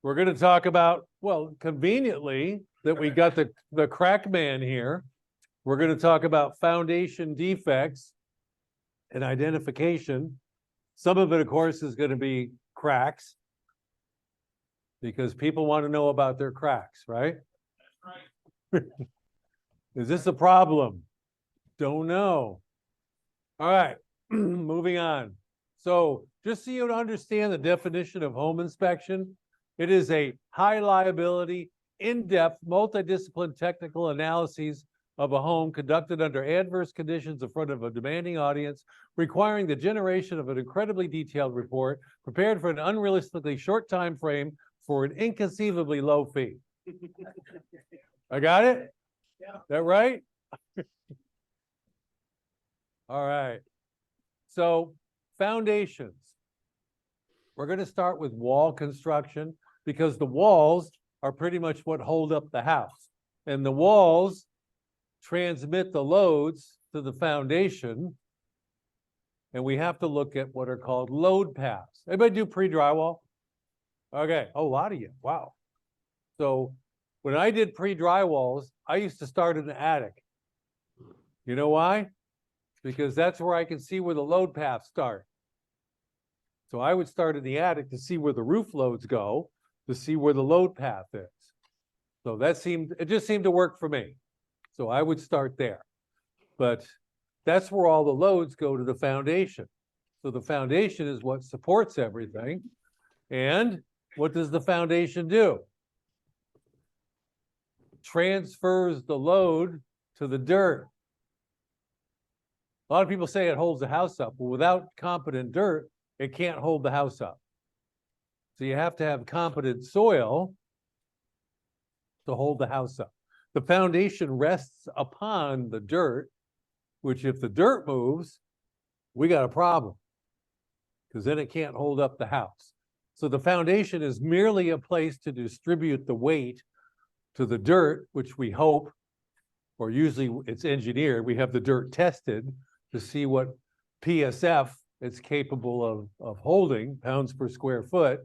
We're going to talk about, well, conveniently that we got the crack man here. We're going to talk about foundation defects and identification. Some of it, of course, is going to be cracks because people want to know about their cracks, right? Right. Is this a problem? Don't know. All right, moving on. So just so you understand the definition of home inspection, it is a high liability, in-depth, multidisciplinary technical analyses of a home conducted under adverse conditions in front of a demanding audience, requiring the generation of an incredibly detailed report prepared for an unrealistically short time frame for an inconceivably low fee. I got it? Yeah. That right? All right. So foundations. We're going to start with wall construction because the walls are pretty much what hold up the house. And the walls transmit the loads to the foundation. And we have to look at what are called load paths. Anybody do pre-drywall? Okay. Oh, a lot of you. Wow. So when I did pre-drywalls, I used to start in the attic. You know why? Because that's where I can see where the load paths start. So I would start in the attic to see where the roof loads go, to see where the load path is. So it just seemed to work for me. So I would start there. But that's where all the loads go to the foundation. So the foundation is what supports everything. And what does the foundation do? Transfers the load to the dirt. A lot of people say it holds the house up, but without competent dirt, it can't hold the house up. So you have to have competent soil to hold the house up. The foundation rests upon the dirt, which if the dirt moves, we got a problem because then it can't hold up the house. So the foundation is merely a place to distribute the weight to the dirt, which we hope, or usually it's engineered, we have the dirt tested to see what PSF it's capable of holding, pounds per square foot,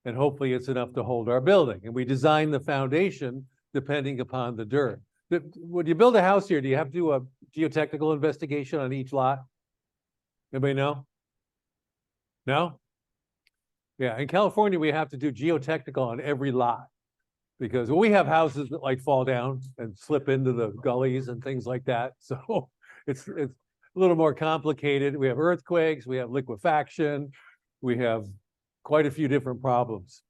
and hopefully it's enough to hold our building. And we design the foundation depending upon the dirt. When you build a house here, do you have to do a geotechnical investigation on each lot? Anybody know? No? Yeah, in California, we have to do geotechnical on every lot because we have houses that like fall down and slip into the gullies and things like that. So it's a little more complicated. We have earthquakes, we have liquefaction, we have quite a few different problems.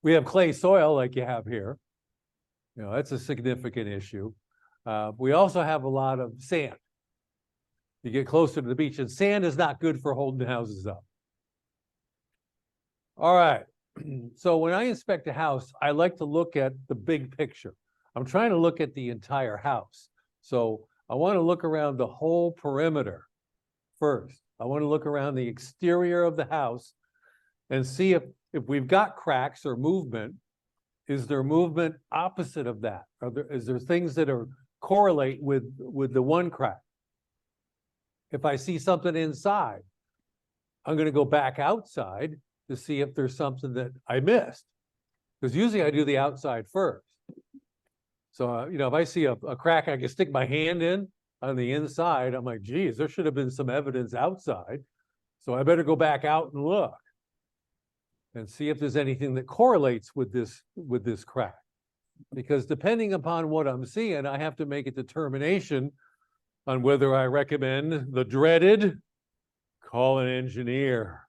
We have clay soil like you have here. You know, that's a significant issue. We also have a lot of sand. You get closer to the beach, and sand is not good for holding houses up. All right. So when I inspect a house, I like to look at the big picture. I'm trying to look at the entire house. So I want to look around the whole perimeter first. I want to look around the exterior of the house and see if we've got cracks or movement. Is there movement opposite of that? Is there things that are correlate with the one crack? If I see something inside, I'm going to go back outside to see if there's something that I missed. Because usually I do the outside first. So, you know, if I see a crack, I can stick my hand in on the inside. I'm like, geez, there should have been some evidence outside. So I better go back out and look and see if there's anything that correlates with this crack. Because depending upon what I'm seeing, I have to make a determination on whether I recommend the dreaded call an engineer.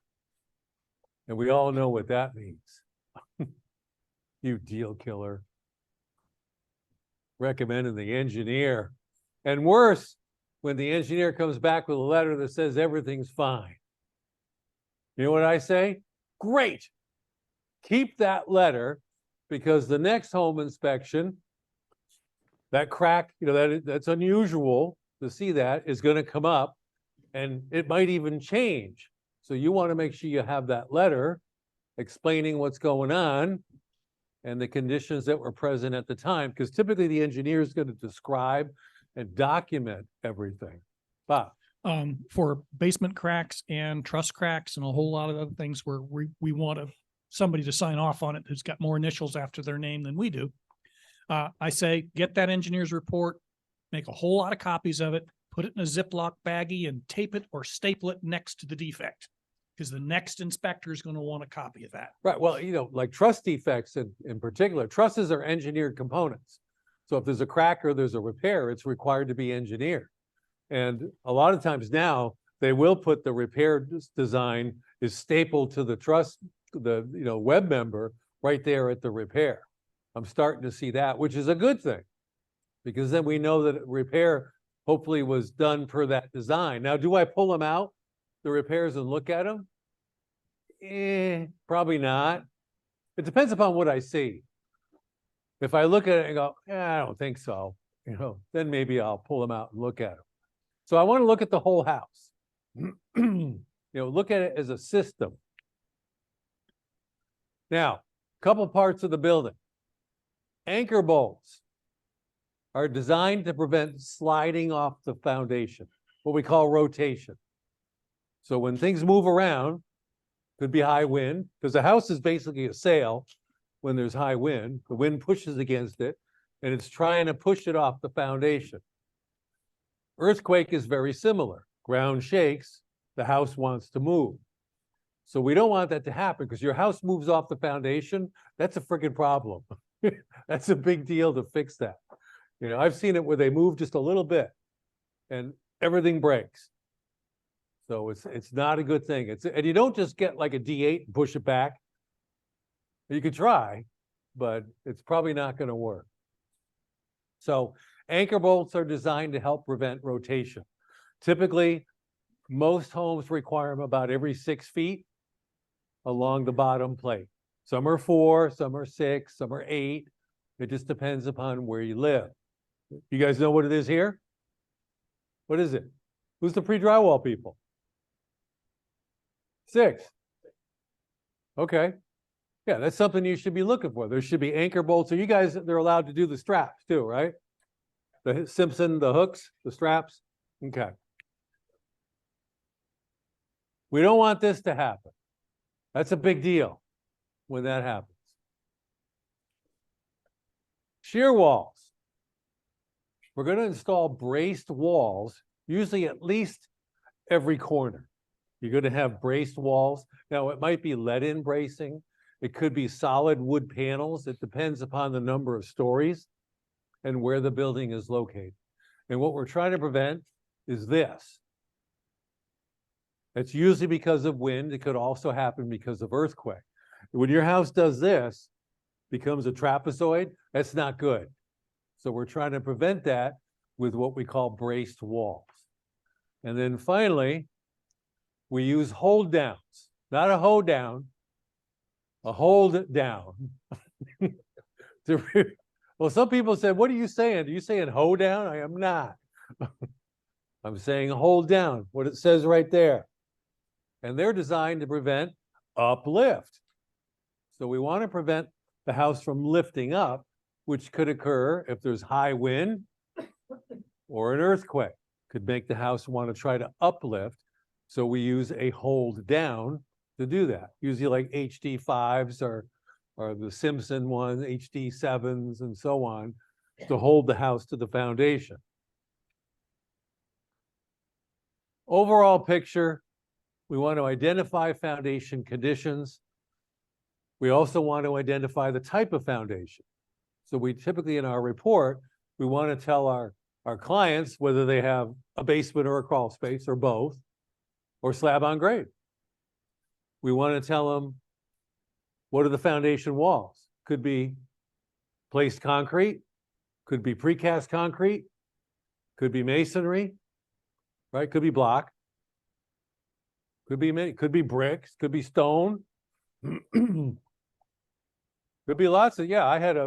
And we all know what that means. You deal killer. Recommending the engineer. And worse, when the engineer comes back with a letter that says everything's fine. You know what I say? Great. Keep that letter because the next home inspection, that crack, you know, that's unusual to see that is going to come up and it might even change. So you want to make sure you have that letter explaining what's going on and the conditions that were present at the time, because typically the engineer is going to describe and document everything. Bob. For basement cracks and truss cracks and a whole lot of other things where we want to somebody to sign off on it who's got more initials after their name than we do. I say, get that engineer's report, make a whole lot of copies of it, put it in a Ziploc baggie and tape it or staple it next to the defect. Because the next inspector is going to want a copy of that. Right, well, like truss defects in particular, trusses are engineered components. So if there's a crack or there's a repair, it's required to be engineered. And a lot of times now, they will put the repair design is stapled to the truss, the web member right there at the repair. I'm starting to see that, which is a good thing, because then we know that repair hopefully was done per that design. Now, do I pull them out, the repairs, and look at them? Probably not. It depends upon what I see. If I look at it and go, I don't think so, then maybe I'll pull them out and look at them. So I want to look at the whole house. Look at it as a system. Now, a couple parts of the building. Anchor bolts are designed to prevent sliding off the foundation, what we call rotation. So when things move around, could be high wind, because the house is basically a sail when there's high wind. The wind pushes against it, and it's trying to push it off the foundation. Earthquake is very similar. Ground shakes, the house wants to move. So we don't want that to happen, because your house moves off the foundation, that's a freaking problem. That's a big deal to fix that. I've seen it where they move just a little bit and everything breaks. So it's not a good thing. And you don't just get like a D8 and push it back. You could try, but it's probably not going to work. So anchor bolts are designed to help prevent rotation. Typically, most homes require them about every 6 feet along the bottom plate. Some are 4, some are 6, some are 8. It just depends upon where you live. You guys know what it is here? What is it? Who's the pre-drywall people? 6. Okay. Yeah, that's something you should be looking for. There should be anchor bolts. So you guys, they're allowed to do the straps too, right? The Simpson, the hooks, the straps. Okay. We don't want this to happen. That's a big deal when that happens. Shear walls. We're going to install braced walls, usually at least every corner. You're going to have braced walls. Now, it might be let-in bracing. It could be solid wood panels. It depends upon the number of stories and where the building is located. And what we're trying to prevent is this. It's usually because of wind. It could also happen because of earthquake. When your house does this, becomes a trapezoid, that's not good. So we're trying to prevent that with what we call braced walls. And then finally, we use hold downs, not a hold down, a hold down. Well, some people said, what are you saying? Are you saying hold down? I am not. I'm saying hold down, what it says right there. And they're designed to prevent uplift. So we want to prevent the house from lifting up, which could occur if there's high wind or an earthquake. Could make the house want to try to uplift. So we use a hold down to do that. Usually like HD5s or the Simpson ones, HD7s, and so on, to hold the house to the foundation. Overall picture, we want to identify foundation conditions. We also want to identify the type of foundation. So we typically, in our report, we want to tell our clients whether they have a basement or a crawl space or both, or slab on grade. We want to tell them what are the foundation walls. Could be placed concrete, could be precast concrete, could be masonry, right? Could be block, could be bricks, could be stone. Could be lots of, I had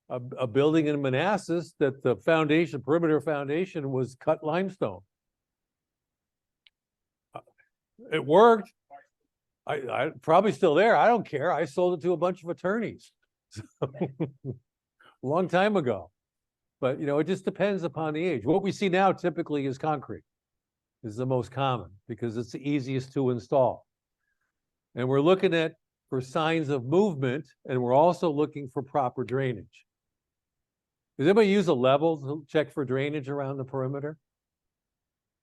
a building in Manassas that the foundation, perimeter foundation, was cut limestone. It worked. I probably still there. I don't care. I sold it to a bunch of attorneys a long time ago. But it just depends upon the age. What we see now typically is concrete, is the most common because it's the easiest to install. And we're looking at for signs of movement, and we're also looking for proper drainage. Does anybody use a level to check for drainage around the perimeter?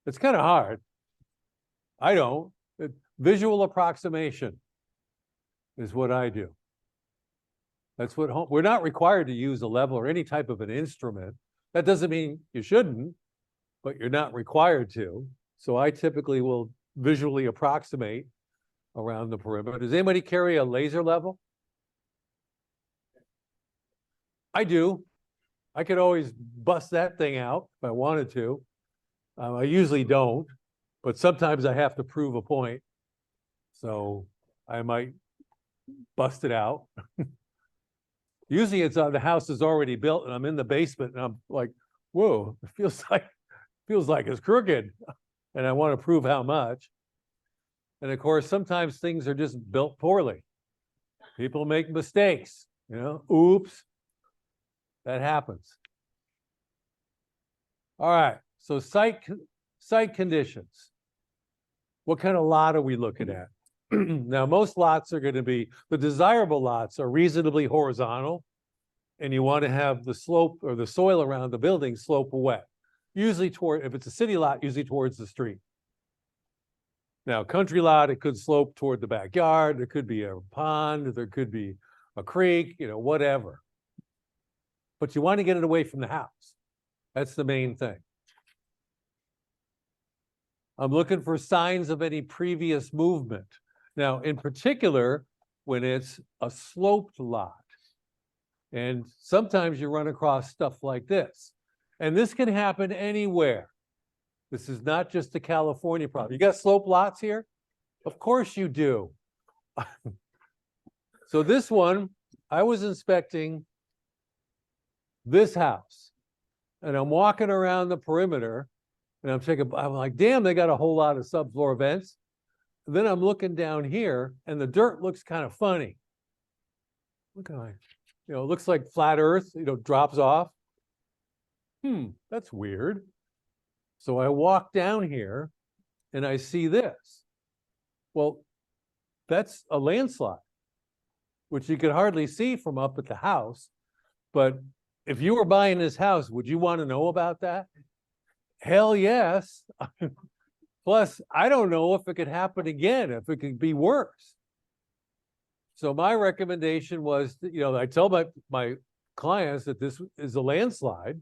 It's kind of hard. I don't. Visual approximation is what I do. That's what we're not required to use a level or any type of an instrument. That doesn't mean you shouldn't, but you're not required to. So I typically will visually approximate around the perimeter. Does anybody carry a laser level? I do. I could always bust that thing out if I wanted to. I usually don't, but sometimes I have to prove a point. So I might bust it out. Usually it's on the house is already built and I'm in the basement and I'm like, whoa, it feels like it's crooked. And I want to prove how much. And of course, sometimes things are just built poorly. People make mistakes, oops, that happens. All right, so site conditions. What kind of lot are we looking at? Now, most lots are going to be, the desirable lots are reasonably horizontal, and you want to have the slope or the soil around the building slope away. Usually toward, if it's a city lot, usually towards the street. Now, country lot, it could slope toward the backyard. There could be a pond, there could be a creek, whatever. But you want to get it away from the house. That's the main thing. I'm looking for signs of any previous movement. Now, in particular, when it's a sloped lot. And sometimes you run across stuff like this. And this can happen anywhere. This is not just a California problem. You got slope lots here? Of course you do. So this one, I was inspecting this house. And I'm walking around the perimeter and I'm like, damn, they got a whole lot of subfloor vents. And then I'm looking down here and the dirt looks kind of funny. Look at it looks like flat earth, drops off. That's weird. So I walk down here and I see this. Well, that's a landslide, which you could hardly see from up at the house. But if you were buying this house, would you want to know about that? Hell yes. Plus, I don't know if it could happen again, if it could be worse. So my recommendation was, I tell my clients that this is a landslide,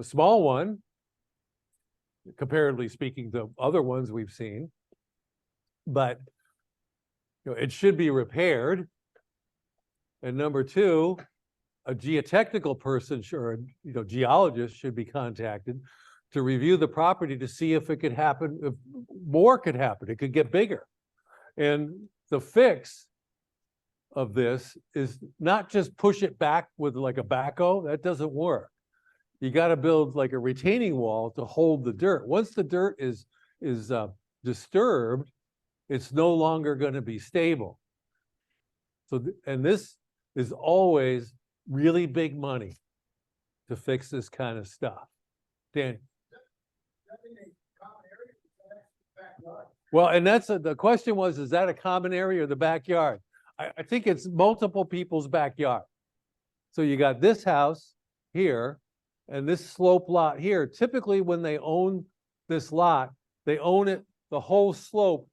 small one, comparatively speaking to other ones we've seen, but it should be repaired. And number two, a geotechnical person, geologist should be contacted to review the property to see if it could happen, if more could happen, it could get bigger. And the fix of this is not just push it back with like a backhoe, that doesn't work. You got to build like a retaining wall to hold the dirt. Once the dirt is disturbed, it's no longer going to be stable. So, and this is always really big money to fix this kind of stuff. Dan. Well, and that's the question was, is that a common area or the backyard? I think it's multiple people's backyard. So you got this house here and this slope lot here. Typically when they own this lot, they own it the whole slope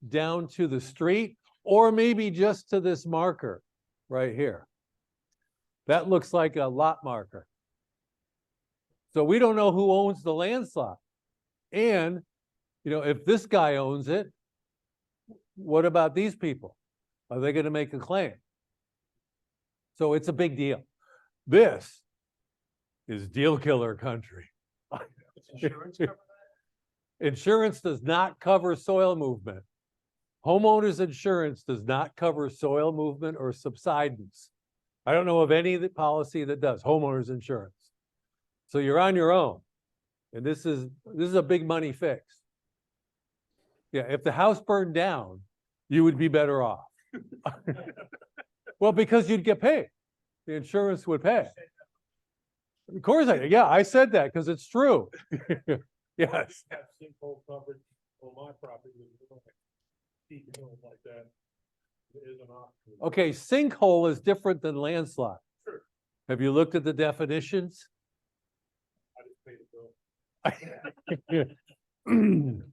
down to the street or maybe just to this marker right here. That looks like a lot marker. So we don't know who owns the landslide. And, if this guy owns it, what about these people? Are they going to make a claim? So it's a big deal. This is deal killer country. Insurance does not cover soil movement. Homeowners insurance does not cover soil movement or subsidence. I don't know of any policy that does homeowners insurance. So you're on your own. And this is a big money fix. Yeah, if the house burned down, you would be better off. Well, because you'd get paid. The insurance would pay. Of course I said that because it's true. Yes. Have sinkhole coverage on my property. Like that. It is an Okay, sinkhole is different than landslide. Sure. Have you looked at the definitions? I just paid the bill.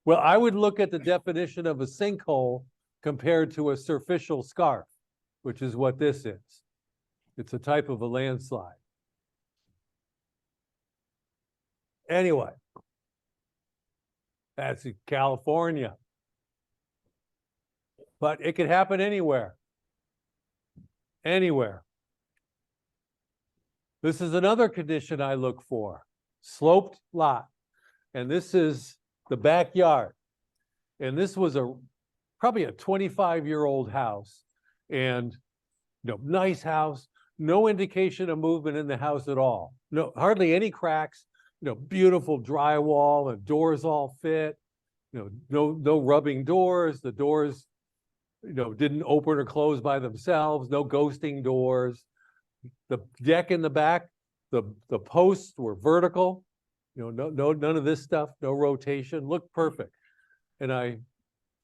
Well, I would look at the definition of a sinkhole compared to a superficial scarp, which is what this is. It's a type of a landslide. Anyway, that's in California. But it could happen anywhere. Anywhere. This is another condition I look for. Sloped lot. And this is the backyard. And this was probably a 25-year-old house. And nice house, no indication of movement in the house at all. No, hardly any cracks, beautiful drywall, and doors all fit, no rubbing doors. The doors, didn't open or close by themselves, no ghosting doors. The deck in the back, the posts were vertical, none of this stuff, no rotation, looked perfect. And I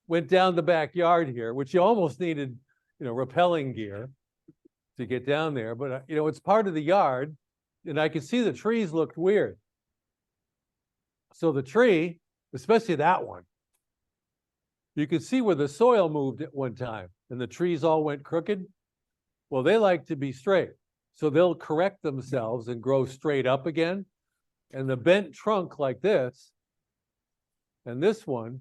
went down the backyard here, which you almost needed, rappelling gear to get down there, but it's part of the yard, and I could see the trees looked weird. So the tree, especially that one, you could see where the soil moved at one time and the trees all went crooked. Well, they like to be straight. So they'll correct themselves and grow straight up again. And the bent trunk like this, and this one,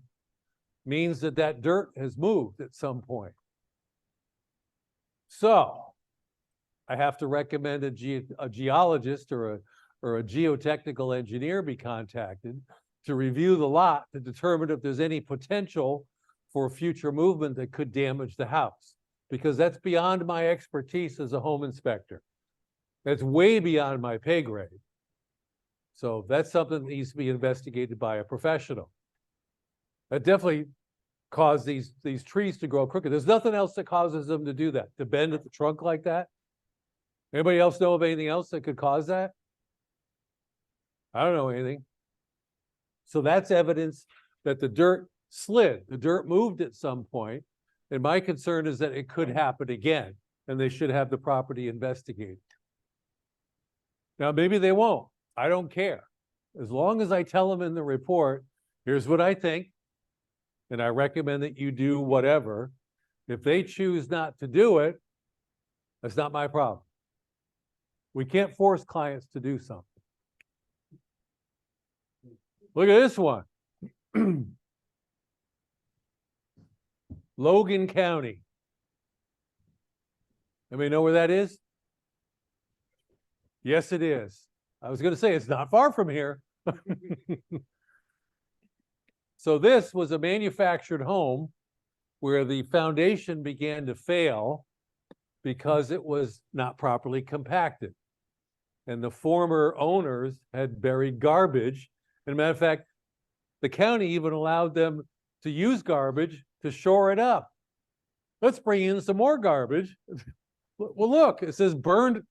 means that dirt has moved at some point. So I have to recommend a geologist or a geotechnical engineer be contacted to review the lot to determine if there's any potential for future movement that could damage the house, because that's beyond my expertise as a home inspector. That's way beyond my pay grade. So that's something that needs to be investigated by a professional. That definitely caused these trees to grow crooked. There's nothing else that causes them to do that, to bend at the trunk like that. Anybody else know of anything else that could cause that? I don't know anything. So that's evidence that the dirt slid, the dirt moved at some point, and my concern is that it could happen again, and they should have the property investigated. Now, maybe they won't. I don't care. As long as I tell them in the report, here's what I think, and I recommend that you do whatever. If they choose not to do it, that's not my problem. We can't force clients to do something. Look at this one. Logan County. Anybody know where that is? Yes, it is. I was going to say it's not far from here. So this was a manufactured home where the foundation began to fail because it was not properly compacted. And the former owners had buried garbage. As a matter of fact, the county even allowed them to use garbage to shore it up. Let's bring in some more garbage. Well, look, it says burned.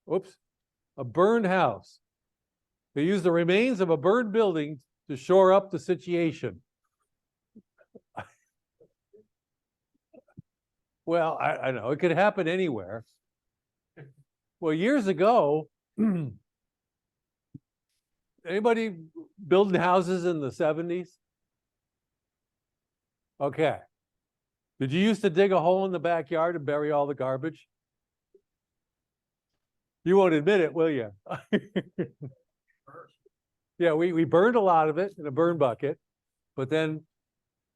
Whoops, a burned house. They used the remains of a burned building to shore up the situation. Well, I know, it could happen anywhere. Well, years ago, anybody building houses in the 70s? Okay. Did you used to dig a hole in the backyard and bury all the garbage? You won't admit it, will you? Yeah, we burned a lot of it in a burn bucket, but then,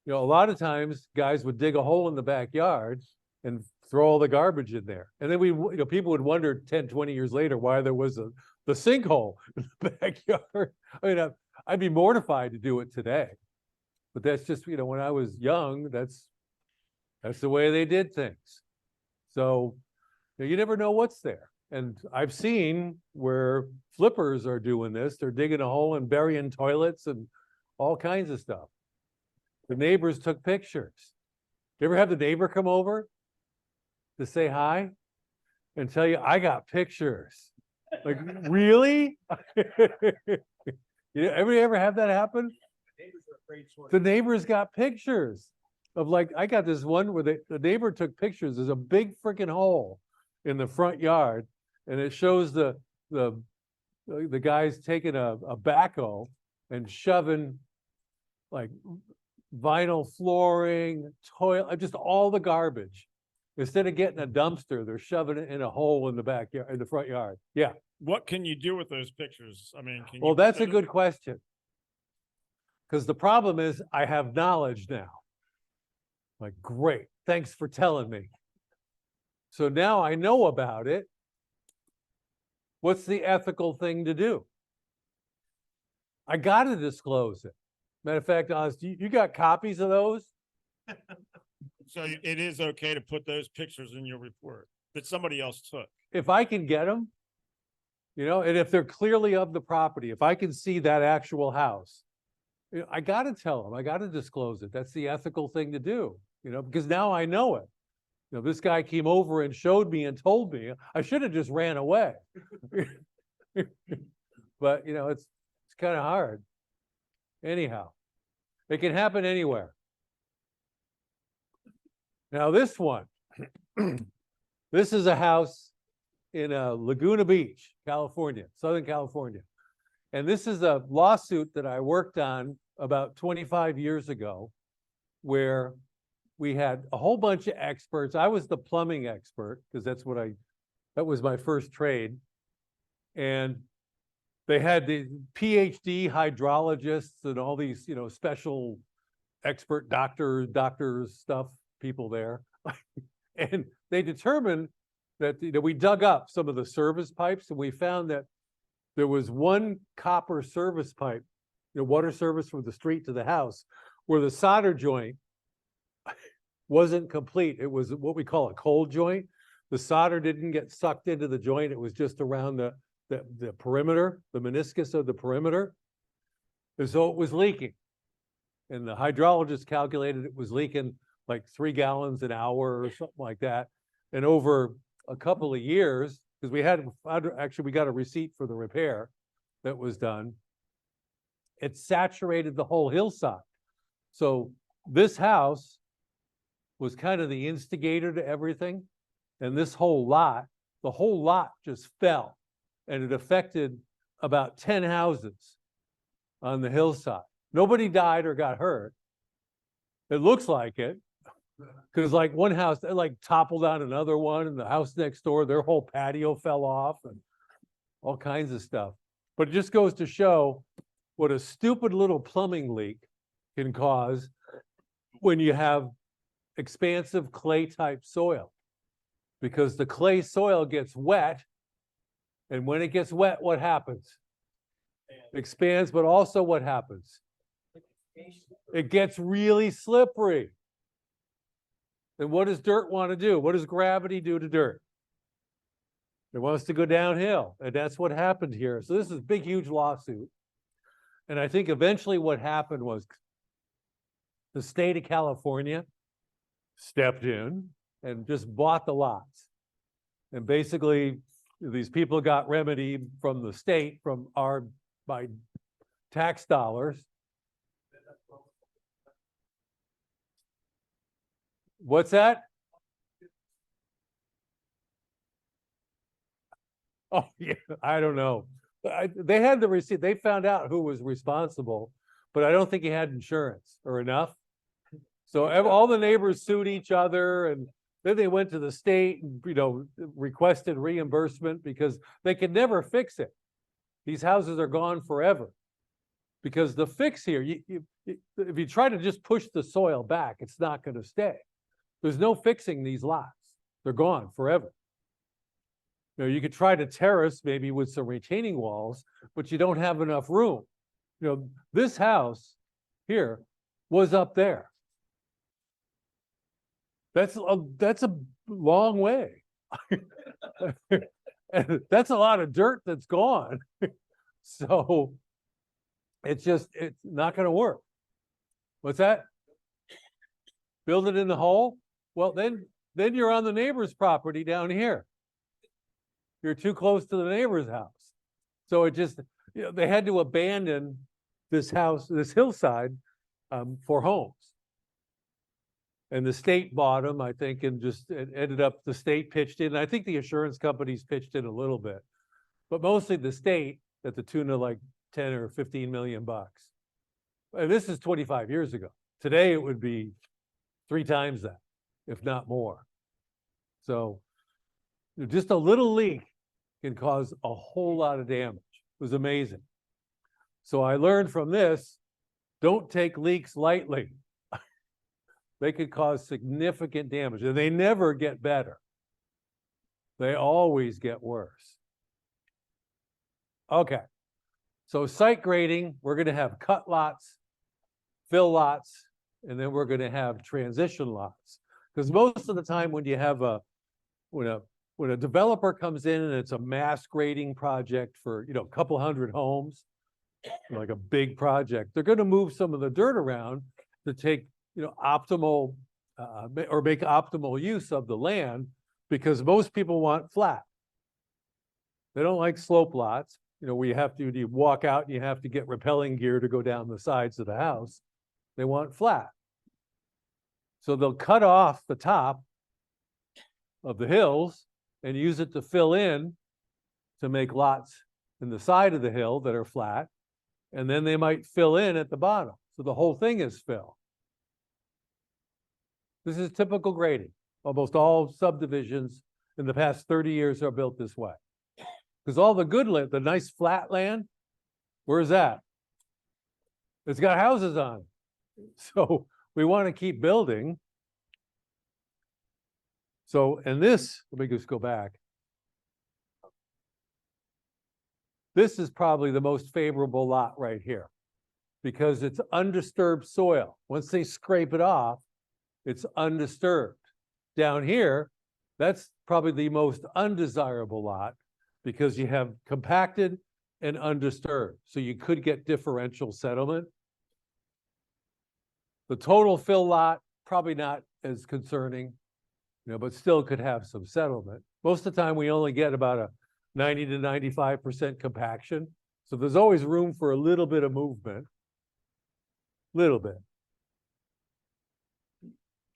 a lot of times guys would dig a hole in the backyard and throw all the garbage in there. And then people would wonder 10, 20 years later why there was the sinkhole in the backyard. I mean, I'd be mortified to do it today, but that's just, when I was young, that's the way they did things. So you never know what's there. And I've seen where flippers are doing this. They're digging a hole and burying toilets and all kinds of stuff. The neighbors took pictures. You ever have the neighbor come over to say hi and tell you, I got pictures? Like, really? Everybody ever have that happen? Neighbors are afraid. The neighbors got pictures. of like, I got this one where the neighbor took pictures. There's a big freaking hole in the front yard, and it shows the guys taking a backhoe and shoving like vinyl flooring, toilet, just all the garbage. Instead of getting a dumpster, they're shoving it in a hole in the backyard, in the front yard. Yeah. What can you do with those pictures? I mean, can you? Well, that's a send good them- question. Because the problem is I have knowledge now. Like, great, thanks for telling me. So now I know about it. What's the ethical thing to do? I got to disclose it. Matter of fact, Oz, you got copies of those? So it is okay to put those pictures in your report that somebody else took. If I can get them, and if they're clearly of the property, if I can see that actual house, I got to tell them, I got to disclose it. That's the ethical thing to do, because now I know it. This guy came over and showed me and told me. I should have just ran away. But, it's kind of hard. Anyhow, it can happen anywhere. Now this one, this is a house in Laguna Beach, California, Southern California. And this is a lawsuit that I worked on about 25 years ago, where we had a whole bunch of experts. I was the plumbing expert because that was my first trade. And they had the PhD hydrologists and all these, special expert doctors stuff, people there. And they determined that, we dug up some of the service pipes and we found that there was one copper service pipe, water service from the street to the house, where the solder joint wasn't complete. It was what we call a cold joint. The solder didn't get sucked into the joint. It was just around the perimeter, the meniscus of the perimeter. And so it was leaking. And the hydrologist calculated it was leaking like 3 gallons an hour or something like that. And over a couple of years, because we got a receipt for the repair that was done, it saturated the whole hillside. So this house was kind of the instigator to everything. And the whole lot just fell. And it affected about 10 houses on the hillside. Nobody died or got hurt. It looks like it. Because like one house, they like toppled on another one, and the house next door, their whole patio fell off and all kinds of stuff. But it just goes to show what a stupid little plumbing leak can cause when you have expansive clay type soil. Because the clay soil gets wet, and when it gets wet, what happens? It expands, but also what happens? It gets really slippery. And what does dirt want to do? What does gravity do to dirt? It wants to go downhill, and that's what happened here. So this is a big, huge lawsuit. And I think eventually what happened was the state of California stepped in and just bought the lots. And basically, these people got remedy from the state, by tax dollars. What's that? Oh, yeah, I don't know. They had the receipt. They found out who was responsible, but I don't think he had insurance or enough. So all the neighbors sued each other, and then they went to the state and, requested reimbursement because they could never fix it. These houses are gone forever. Because the fix here, if you try to just push the soil back, it's not going to stay. There's no fixing these lots. They're gone forever. You could try to terrace maybe with some retaining walls, but you don't have enough room. This house here was up there. That's a long way. And that's a lot of dirt that's gone. So it's not going to work. What's that? Build it in the hole? Well, then you're on the neighbor's property down here. You're too close to the neighbor's house. So they had to abandon this house, this hillside, for homes. And the state bought them, I think, and just it ended up, the state pitched in. I think the insurance companies pitched in a little bit, but mostly the state at the tune of like 10 or 15 million bucks. And this is 25 years ago. Today it would be 3 times that, if not more. So just a little leak can cause a whole lot of damage. It was amazing. So I learned from this, don't take leaks lightly. They could cause significant damage, and they never get better. They always get worse. Okay, so site grading, we're going to have cut lots, fill lots, and then we're going to have transition lots. Because most of the time when you have when a developer comes in and it's a mass grading project for, a couple hundred homes, like a big project, they're going to move some of the dirt around to take, optimal or make optimal use of the land, because most people want flat. They don't like slope lots, where you walk out and you have to get rappelling gear to go down the sides of the house. They want flat. So they'll cut off the top of the hills and use it to fill in to make lots in the side of the hill that are flat. And then they might fill in at the bottom. So the whole thing is fill. This is typical grading. Almost all subdivisions in the past 30 years are built this way. Because all the good land, the nice flat land, where's that? It's got houses on it. So we want to keep building. So, and this, let me just go back. This is probably the most favorable lot right here, because it's undisturbed soil. Once they scrape it off, it's undisturbed. Down here, that's probably the most undesirable lot, because you have compacted and undisturbed. So you could get differential settlement. The total fill lot, probably not as concerning, but still could have some settlement. Most of the time, we only get about a 90 to 95% compaction. So there's always room for a little bit of movement. Little bit.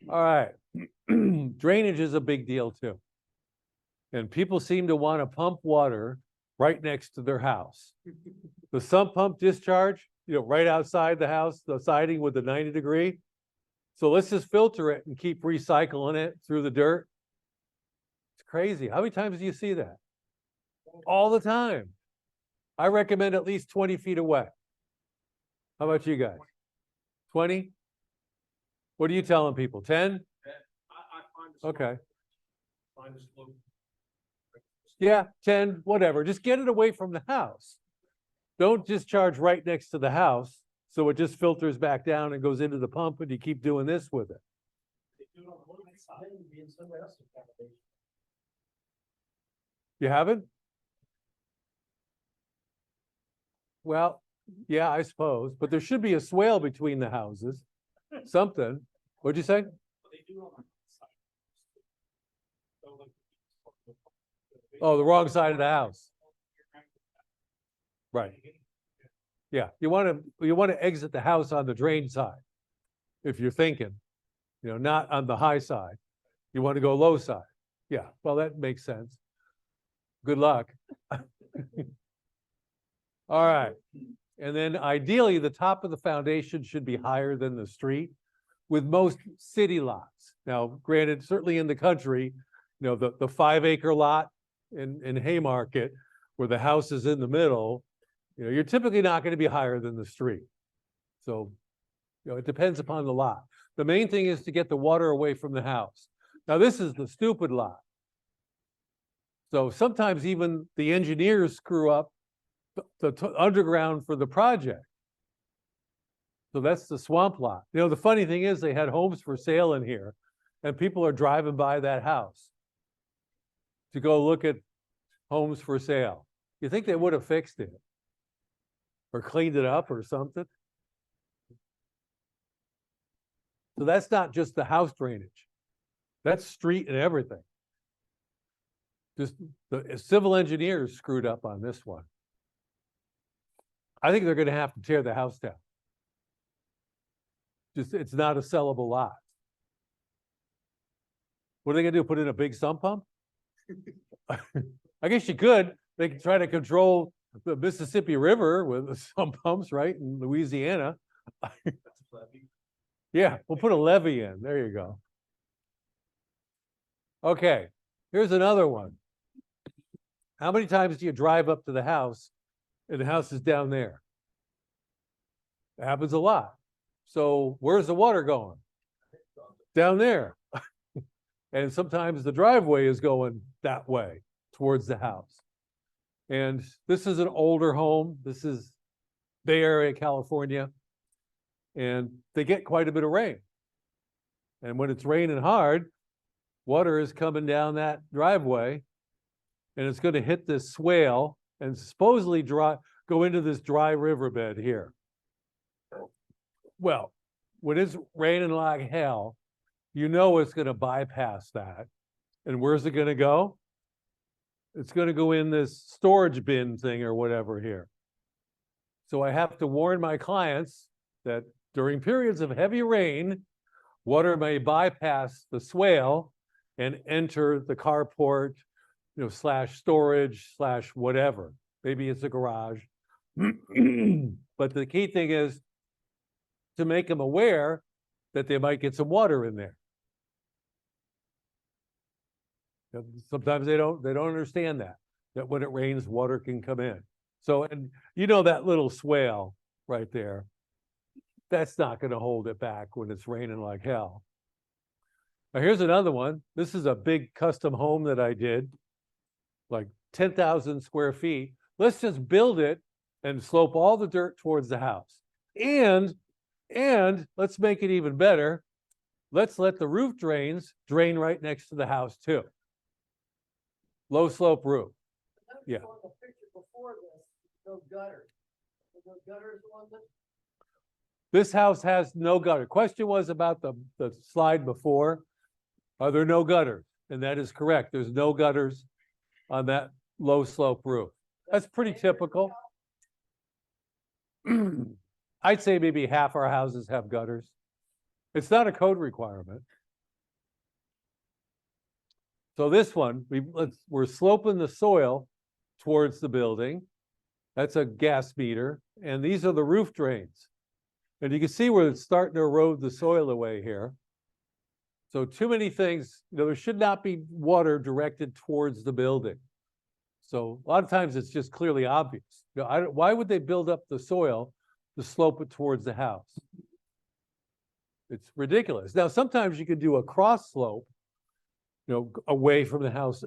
All right. Drainage is a big deal too. And people seem to want to pump water right next to their house. The sump pump discharge, right outside the house, the siding with the 90-degree. So let's just filter it and keep recycling it through the dirt. It's crazy. How many times do you see that? All the time. I recommend at least 20 feet away. How about you guys? 20? What are you telling people? 10? Okay. Yeah, 10, whatever. Just get it away from the house. Don't discharge right next to the house, so it just filters back down and goes into the pump, and you keep doing this with it. You haven't? Well, yeah, I suppose, but there should be a swale between the houses, something. What'd you say? Oh, the wrong side of the house. Right. Yeah, you want to exit the house on the drain side. If you're thinking, not on the high side. You want to go low side. Yeah, well, that makes sense. Good luck. All right. And then ideally, the top of the foundation should be higher than the street with most city lots. Now, granted, certainly in the country, the 5-acre lot in Haymarket, where the house is in the middle, you're typically not going to be higher than the street. So, it depends upon the lot. The main thing is to get the water away from the house. Now, this is the stupid lot. So sometimes even the engineers screw up the underground for the project. So that's the swamp lot. The funny thing is they had homes for sale in here, and people are driving by that house to go look at homes for sale. You think they would have fixed it or cleaned it up or something? So that's not just the house drainage. That's street and everything. Just the civil engineers screwed up on this one. I think they're going to have to tear the house down. It's not a sellable lot. What are they gonna do? Put in a big sump pump? I guess you could. They could try to control the Mississippi River with sump pumps, right, in Louisiana. Yeah, we'll put a levee in. There you go. Okay, here's another one. How many times do you drive up to the house and the house is down there? It happens a lot. So where's the water going? Down there. And sometimes the driveway is going that way towards the house. And this is an older home. This is Bay Area, California. And they get quite a bit of rain. And when it's raining hard, water is coming down that driveway and it's going to hit this swale and supposedly go into this dry riverbed here. Well, when it's raining like hell, you know it's going to bypass that. And where's it going to go? It's going to go in this storage bin thing or whatever here. So I have to warn my clients that during periods of heavy rain, water may bypass the swale and enter the carport, / storage / whatever. Maybe it's a garage. But the key thing is to make them aware that they might get some water in there. Sometimes they don't understand that when it rains, water can come in. So, and that little swale right there, that's not going to hold it back when it's raining like hell. Now, here's another one. This is a big custom home that I did, like 10,000 square feet. Let's just build it and slope all the dirt towards the house. And let's make it even better. Let's let the roof drains drain right next to the house too. Low slope roof. Yeah. The picture before this, no gutters. No gutters on this? This house has no gutter. Question was about the slide before. Are there no gutters? And that is correct. There's no gutters on that low slope roof. That's pretty typical. I'd say maybe half our houses have gutters. It's not a code requirement. So this one, we're sloping the soil towards the building. That's a gas meter. And these are the roof drains. And you can see where it's starting to erode the soil away here. So too many things, there should not be water directed towards the building. So a lot of times it's just clearly obvious. Why would they build up the soil to slope it towards the house? It's ridiculous. Now, sometimes you could do a cross slope, away from the house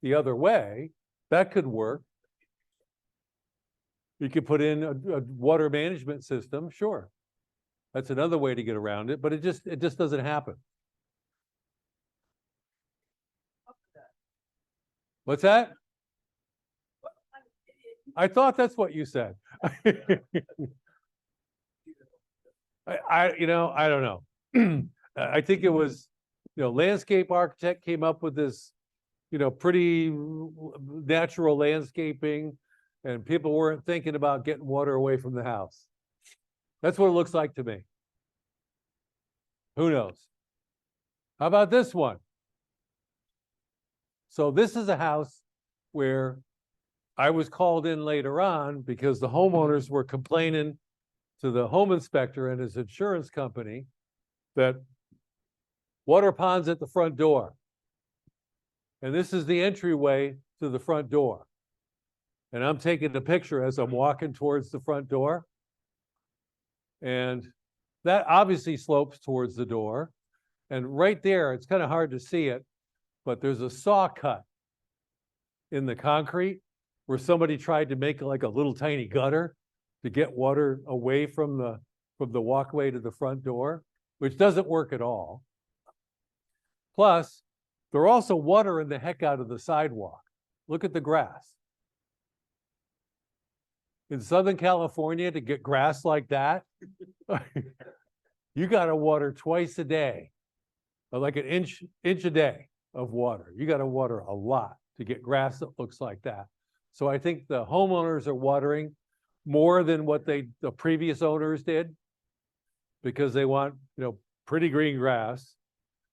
the other way. That could work. You could put in a water management system, sure. That's another way to get around it, but it just doesn't happen. What's that? I thought that's what you said. I don't know. I think it was, landscape architect came up with this, pretty natural landscaping, and people weren't thinking about getting water away from the house. That's what it looks like to me. Who knows? How about this one? So this is a house where I was called in later on because the homeowners were complaining to the home inspector and his insurance company that water ponds at the front door. And this is the entryway to the front door. And I'm taking a picture as I'm walking towards the front door. And that obviously slopes towards the door. And right there, it's kind of hard to see it, but there's a saw cut in the concrete where somebody tried to make like a little tiny gutter to get water away from the walkway to the front door, which doesn't work at all. Plus, they're also watering the heck out of the sidewalk. Look at the grass. In Southern California, to get grass like that, you got to water twice a day, or like an inch a day of water. You got to water a lot to get grass that looks like that. So I think the homeowners are watering more than what the previous owners did, because they want, pretty green grass.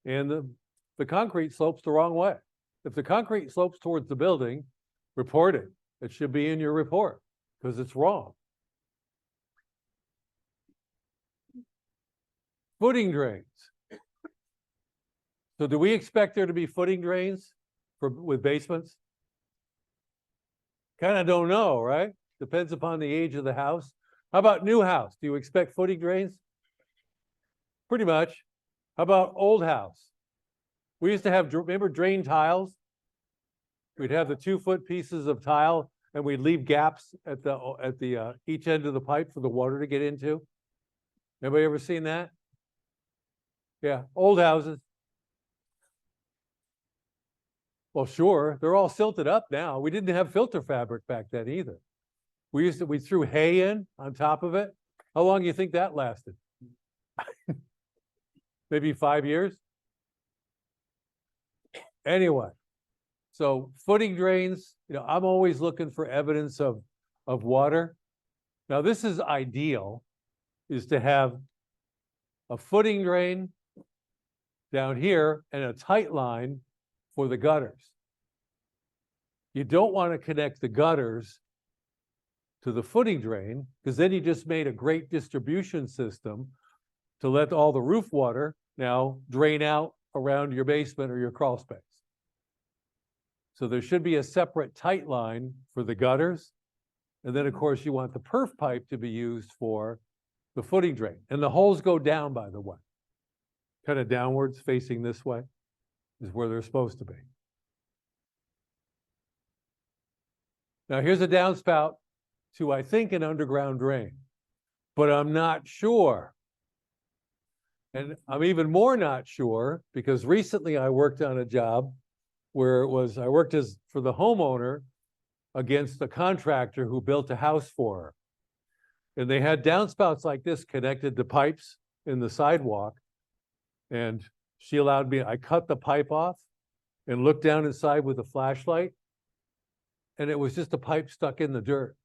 And the concrete slopes the wrong way. If the concrete slopes towards the building, report it. It should be in your report because it's wrong. Footing drains. So do we expect there to be footing drains with basements? Kind of don't know, right? Depends upon the age of the house. How about new house? Do you expect footing drains? Pretty much. How about old house? We used to have, remember drain tiles? We'd have the 2-foot pieces of tile and we'd leave gaps at the each end of the pipe for the water to get into. Anybody ever seen that? Yeah, old houses. Well, sure, they're all silted up now. We didn't have filter fabric back then either. We threw hay in on top of it. How long do you think that lasted? Maybe 5 years? Anyway, so footing drains, I'm always looking for evidence of water. Now, this is ideal, is to have a footing drain down here and a tight line for the gutters. You don't want to connect the gutters to the footing drain because then you just made a great distribution system to let all the roof water now drain out around your basement or your crawl space. So there should be a separate tight line for the gutters. And then, of course, you want the perf pipe to be used for the footing drain. And the holes go down, by the way. Kind of downwards, facing this way, is where they're supposed to be. Now, here's a downspout to, I think, an underground drain, but I'm not sure. And I'm even more not sure because recently I worked on a job where I worked for the homeowner against a contractor who built a house for her. And they had downspouts like this connected to pipes in the sidewalk. And she allowed me, I cut the pipe off and looked down inside with a flashlight. And it was just a pipe stuck in the dirt.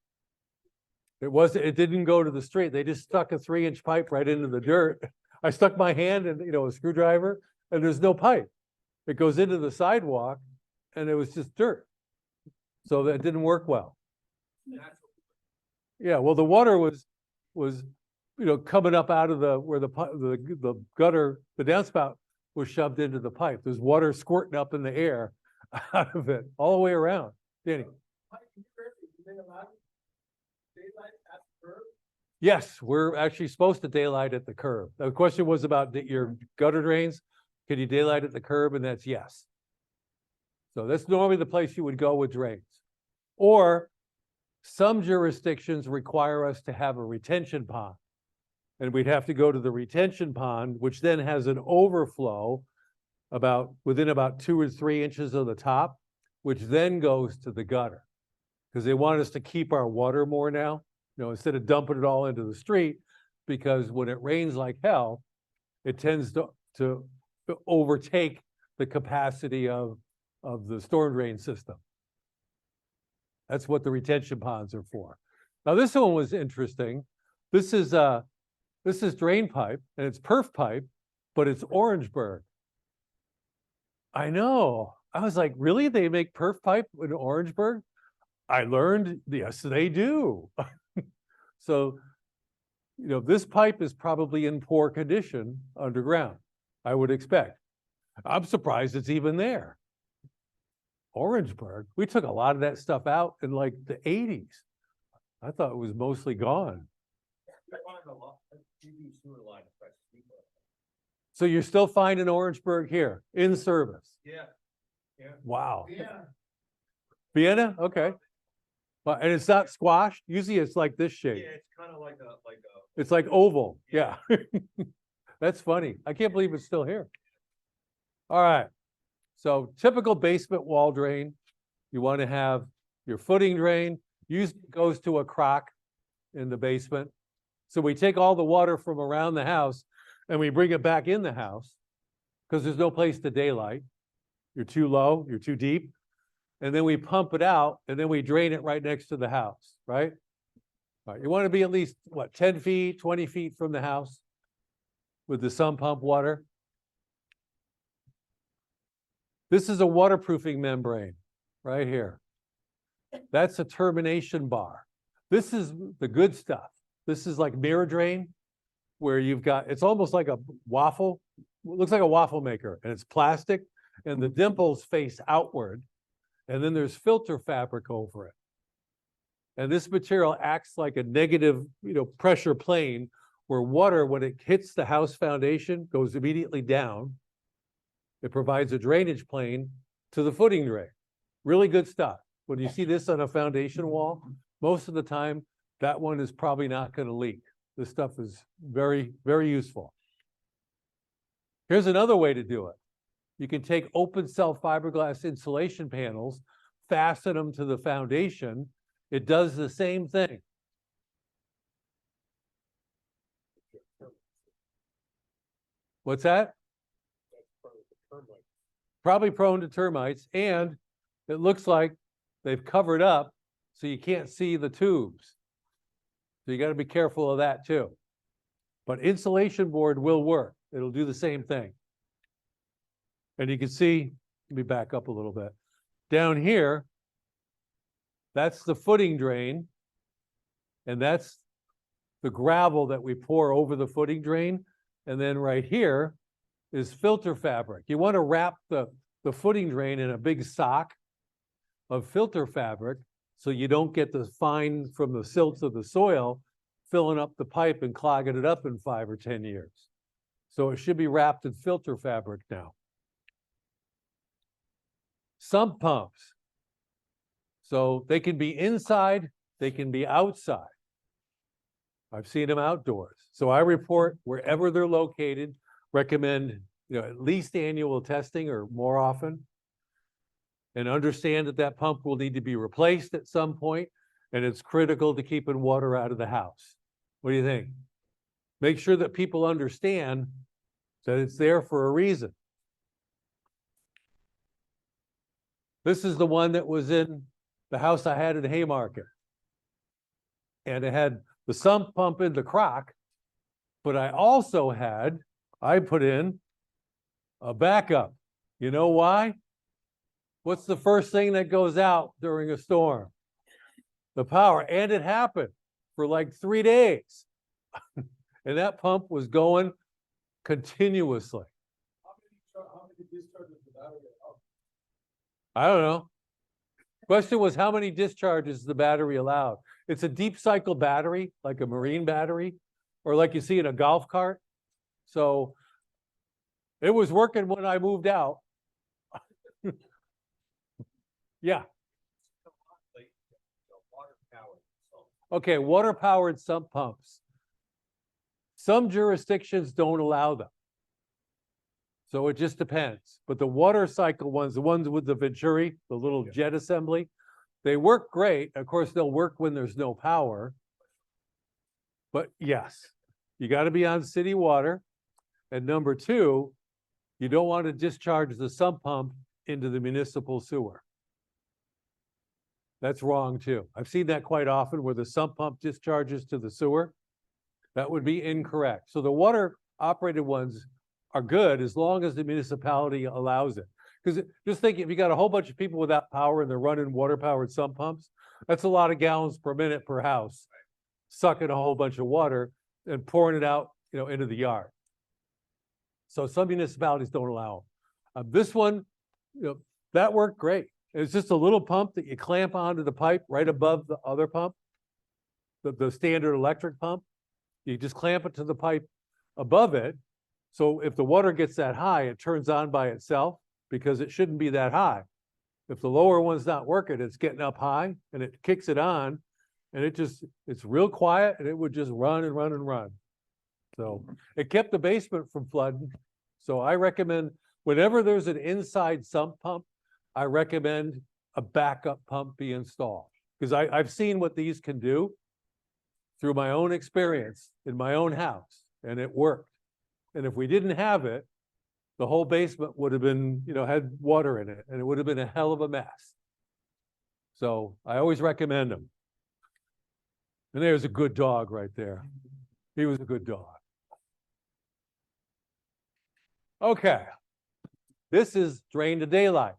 It didn't go to the street. They just stuck a 3-inch pipe right into the dirt. I stuck my hand in, a screwdriver, and there's no pipe. It goes into the sidewalk, and it was just dirt. So that didn't work well. Yeah, well, the water was coming up out of where the gutter, the downspout was shoved into the pipe. There's water squirting up in the air out of it all the way around. Danny. Yes, we're actually supposed to daylight at the curb. The question was about your gutter drains. Can you daylight at the curb? And that's yes. So that's normally the place you would go with drains. Or some jurisdictions require us to have a retention pond. And we'd have to go to the retention pond, which then has an overflow within about 2 or 3 inches of the top, which then goes to the gutter. Because they want us to keep our water more now, instead of dumping it all into the street, because when it rains like hell, it tends to overtake the capacity of the storm drain system. That's what the retention ponds are for. Now, this one was interesting. This is drain pipe, and it's perf pipe, but it's Orangeburg. I know. I was like, really? They make perf pipe in Orangeburg? I learned, yes, they do. So, this pipe is probably in poor condition underground, I would expect. I'm surprised it's even there. Orangeburg, we took a lot of that stuff out in like the 80s. I thought it was mostly gone. So you're still finding Orangeburg here in service? Yeah. Yeah. Wow. Yeah. Vienna? Okay. Well, and it's not squashed. Usually it's like this shape. Yeah, it's kind of like a It's like oval. Yeah. That's funny. I can't believe it's still here. All right. So typical basement wall drain. You want to have your footing drain. Usually goes to a crock in the basement. So we take all the water from around the house and we bring it back in the house because there's no place to daylight. You're too low, you're too deep. And then we pump it out and then we drain it right next to the house, right? All right, you want to be at least, 10 feet, 20 feet from the house with the sump pump water. This is a waterproofing membrane right here. That's a termination bar. This is the good stuff. This is like mirror drain, where you've got, it's almost like a waffle, looks like a waffle maker, and it's plastic, and the dimples face outward, and then there's filter fabric over it. And this material acts like a negative, pressure plane, where water, when it hits the house foundation, goes immediately down. It provides a drainage plane to the footing drain. Really good stuff. When you see this on a foundation wall, most of the time, that one is probably not going to leak. This stuff is very, very useful. Here's another way to do it. You can take open cell fiberglass insulation panels, fasten them to the foundation. It does the same thing. What's that? Probably prone to termites, and it looks like they've covered up so you can't see the tubes. So you got to be careful of that too. But insulation board will work. It'll do the same thing. And you can see, let me back up a little bit. Down here, that's the footing drain, and that's the gravel that we pour over the footing drain. And then right here is filter fabric. You want to wrap the footing drain in a big sock of filter fabric so you don't get the fine from the silts of the soil filling up the pipe and clogging it up in 5 or 10 years. So it should be wrapped in filter fabric now. Sump pumps. So they can be inside, they can be outside. I've seen them outdoors. So I report wherever they're located, recommend at least annual testing or more often, and understand that that pump will need to be replaced at some point, and it's critical to keeping water out of the house. What do you think? Make sure that people understand that it's there for a reason. This is the one that was in the house I had in Haymarket. And it had the sump pump in the crock, but I put in a backup. You know why? What's the first thing that goes out during a storm? The power. And it happened for like 3 days. And that pump was going continuously. How many discharges the battery have? I don't know. Question was, how many discharges is the battery allowed? It's a deep cycle battery, like a marine battery, or like you see in a golf cart. So it was working when I moved out. Yeah. Okay, water-powered sump pumps. Some jurisdictions don't allow them. So it just depends. But the water cycle ones, the ones with the Venturi, the little jet assembly, they work great. Of course, they'll work when there's no power. But yes, you got to be on city water. And number two, you don't want to discharge the sump pump into the municipal sewer. That's wrong too. I've seen that quite often where the sump pump discharges to the sewer. That would be incorrect. So the water operated ones are good as long as the municipality allows it. Because just think, if you got a whole bunch of people without power and they're running water powered sump pumps, that's a lot of gallons per minute per house, sucking a whole bunch of water and pouring it out, into the yard. So some municipalities don't allow them. This one, that worked great. It's just a little pump that you clamp onto the pipe right above the other pump, the standard electric pump. You just clamp it to the pipe above it. So if the water gets that high, it turns on by itself because it shouldn't be that high. If the lower one's not working, it's getting up high and it kicks it on and it's real quiet and it would just run and run and run. So it kept the basement from flooding. So I recommend whenever there's an inside sump pump, I recommend a backup pump be installed because I've seen what these can do through my own experience in my own house, and it worked. And if we didn't have it, the whole basement would have been, had water in it, and it would have been a hell of a mess. So I always recommend them. And there's a good dog right there. He was a good dog. Okay. This is drain to daylight.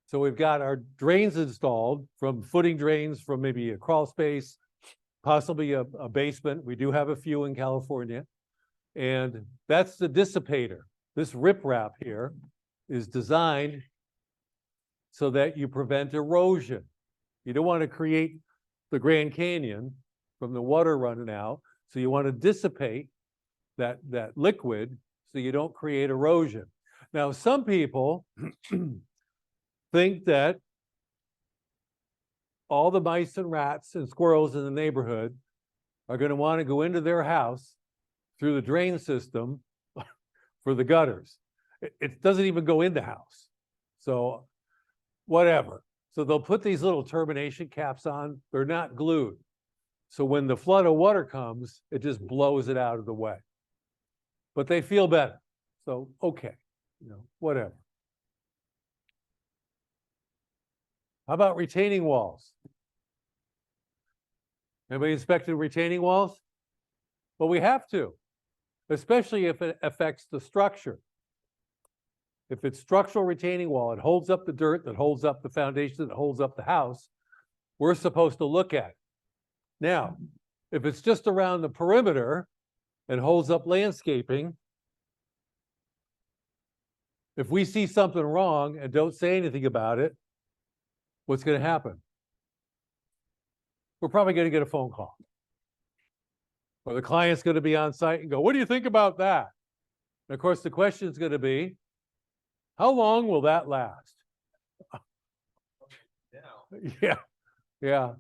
So we've got our drains installed from footing drains from maybe a crawl space, possibly a basement. We do have a few in California. And that's the dissipator. This riprap here is designed so that you prevent erosion. You don't want to create the Grand Canyon from the water running out. So you want to dissipate that liquid so you don't create erosion. Now, some people think that all the mice and rats and squirrels in the neighborhood are going to want to go into their house through the drain system for the gutters. It doesn't even go in the house. So whatever. So they'll put these little termination caps on. They're not glued. So when the flood of water comes, it just blows it out of the way. But they feel better. So, okay, whatever. How about retaining walls? Anybody inspected retaining walls? Well, we have to, especially if it affects the structure. If it's structural retaining wall, it holds up the dirt, that holds up the foundation, that holds up the house, we're supposed to look at it. Now, if it's just around the perimeter and holds up landscaping, if we see something wrong and don't say anything about it, what's going to happen? We're probably going to get a phone call. Or the client's going to be on site and go, what do you think about that? And of course, the question is going to be, how long will that last? Yeah.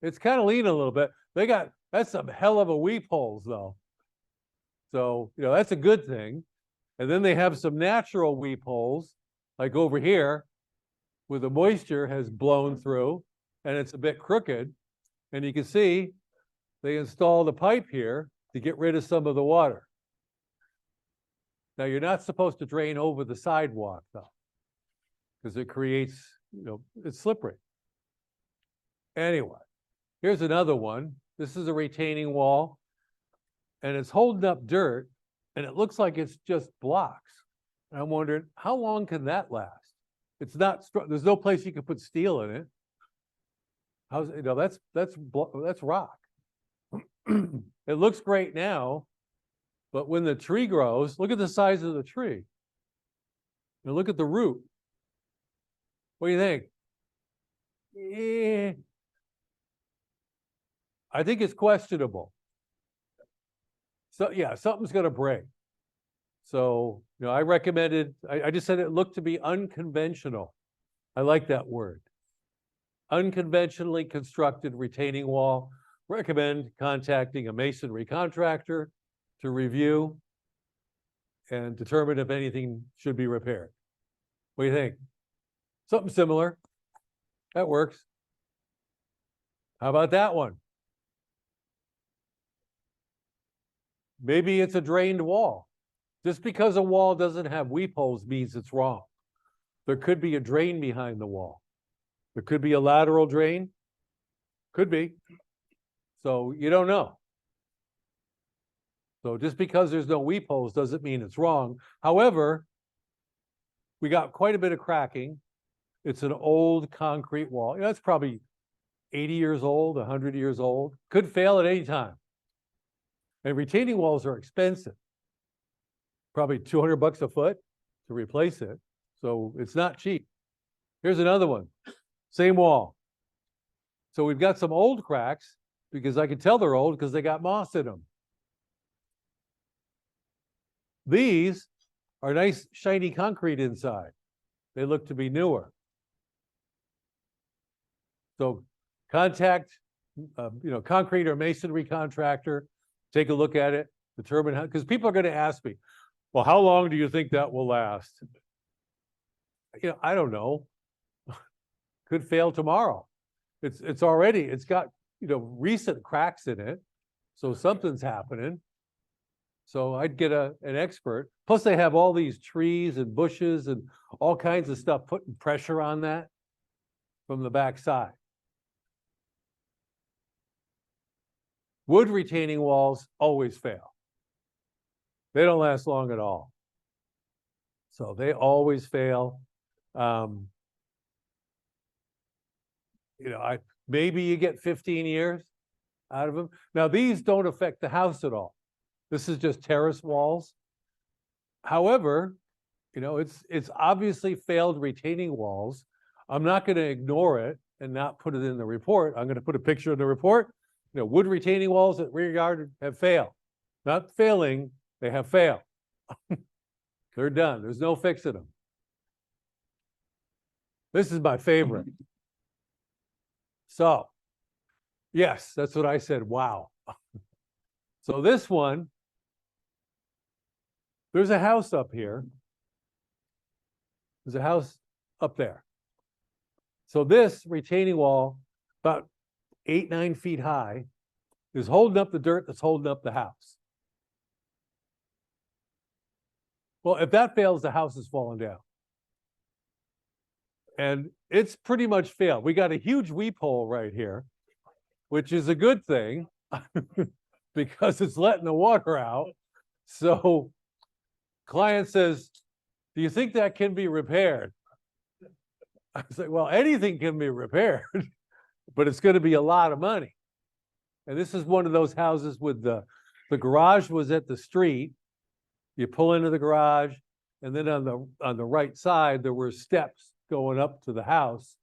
It's kind of leaning a little bit. That's some hell of a weep holes though. So, that's a good thing. And then they have some natural weep holes, like over here, where the moisture has blown through and it's a bit crooked. And you can see they installed a pipe here to get rid of some of the water. Now, you're not supposed to drain over the sidewalk though, because it creates, it's slippery. Anyway, here's another one. This is a retaining wall and it's holding up dirt and it looks like it's just blocks. And I'm wondering, how long can that last? It's not, there's no place you can put steel in it. That's rock. It looks great now, but when the tree grows, look at the size of the tree. And look at the root. What do you think? I think it's questionable. So yeah, something's going to break. So, I recommended, I just said it looked to be unconventional. I like that word. Unconventionally constructed retaining wall. Recommend contacting a masonry contractor to review and determine if anything should be repaired. What do you think? Something similar. That works. How about that one? Maybe it's a drained wall. Just because a wall doesn't have weep holes means it's wrong. There could be a drain behind the wall. There could be a lateral drain. Could be. So you don't know. So just because there's no weep holes doesn't mean it's wrong. However, we got quite a bit of cracking. It's an old concrete wall. It's probably 80 years old, 100 years old. Could fail at any time. And retaining walls are expensive. Probably $200 a foot to replace it. So it's not cheap. Here's another one. Same wall. So we've got some old cracks because I can tell they're old because they got moss in them. These are nice shiny concrete inside. They look to be newer. So contact, concrete or masonry contractor, take a look at it, determine how, because people are going to ask me, well, how long do you think that will last? I don't know. Could fail tomorrow. It's got, recent cracks in it. So something's happening. So I'd get an expert. Plus they have all these trees and bushes and all kinds of stuff putting pressure on that from the backside. Wood retaining walls always fail. They don't last long at all. So they always fail. Maybe you get 15 years out of them. Now, these don't affect the house at all. This is just terrace walls. However, it's obviously failed retaining walls. I'm not going to ignore it and not put it in the report. I'm going to put a picture in the report. Wood retaining walls at rear yard have failed. Not failing, they have failed. They're done. There's no fixing them. This is my favorite. So, yes, that's what I said. Wow. So this one, there's a house up here. There's a house up there. So this retaining wall, about 8-9 feet high, is holding up the dirt that's holding up the house. Well, if that fails, the house is falling down. And it's pretty much failed. We got a huge weep hole right here, which is a good thing because it's letting the water out. So client says, do you think that can be repaired? I was like, well, anything can be repaired, but it's going to be a lot of money. And this is one of those houses with the garage was at the street. You pull into the garage, and then on the right side, there were steps going up to the house.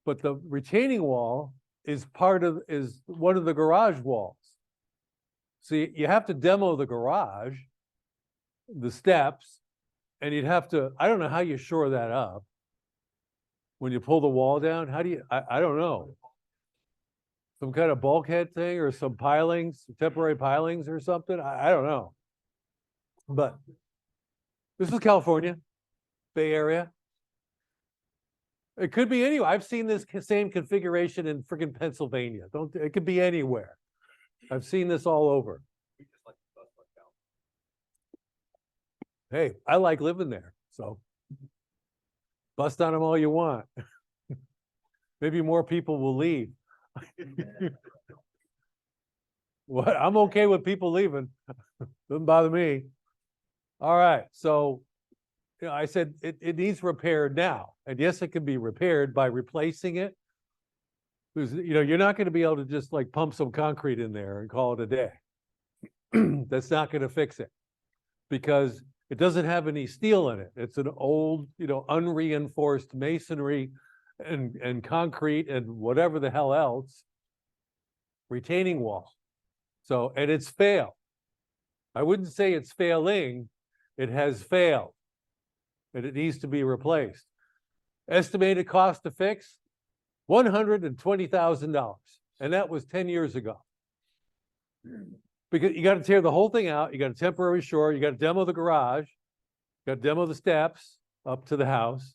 But the retaining wall is one of the garage walls. So you have to demo the garage, the steps, and you'd have to, I don't know how you shore that up. When you pull the wall down, how do you, I don't know. Some kind of bulkhead thing or some pilings, temporary pilings or something. I don't know. But this is California, Bay Area. It could be anywhere. I've seen this same configuration in freaking Pennsylvania. It could be anywhere. I've seen this all over. Hey, I like living there, so bust on them all you want. Maybe more people will leave. What? I'm okay with people leaving. Doesn't bother me. All right, so I said it needs repaired now, and yes, it can be repaired by replacing it. Because you're not going to be able to just like pump some concrete in there and call it a day. That's not going to fix it because it doesn't have any steel in it. It's an old, unreinforced masonry and concrete and whatever the hell else retaining wall. So, and it's failed. I wouldn't say it's failing. It has failed and it needs to be replaced. Estimated cost to fix, $120,000. And that was 10 years ago. Because you got to tear the whole thing out. You got a temporary shore. You got to demo the garage. You got to demo the steps up to the house.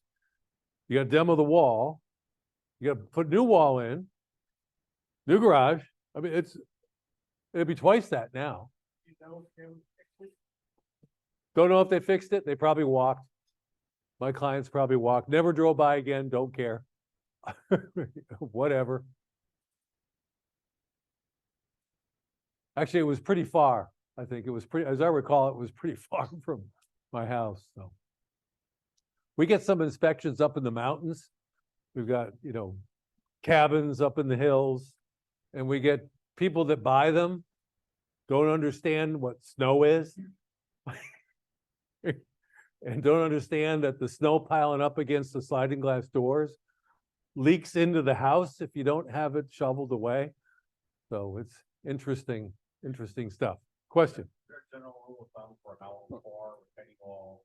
You got to demo the wall. You got to put new wall in, new garage. I mean, it'd be twice that now. Don't know if they fixed it. They probably walked. My clients probably walked. Never drove by again. Don't care. Whatever. Actually, it was pretty far. I think it was pretty, as I recall, it was pretty far from my house. So we get some inspections up in the mountains. We've got, cabins up in the hills, and we get people that buy them don't understand what snow is. And don't understand that the snow piling up against the sliding glass doors leaks into the house if you don't have it shoveled away. So it's interesting stuff. Question? Is there a general rule of thumb for how far retaining wall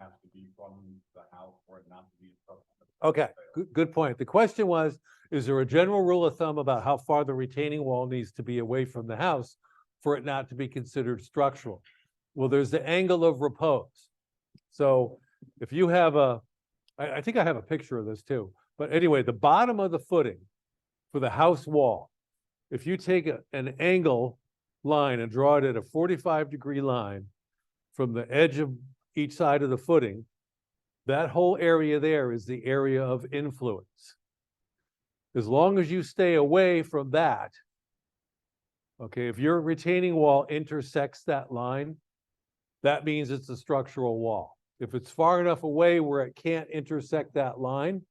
has to be from the house for it not to be obstructed? Okay, good point. The question was, is there a general rule of thumb about how far the retaining wall needs to be away from the house for it not to be considered structural? Well, there's the angle of repose. So if you have I think I have a picture of this too, but anyway, the bottom of the footing for the house wall, if you take an angle line and draw it at a 45-degree line from the edge of each side of the footing, that whole area there is the area of influence. As long as you stay away from that, okay, if your retaining wall intersects that line, that means it's a structural wall. If it's far enough away where it can't intersect that line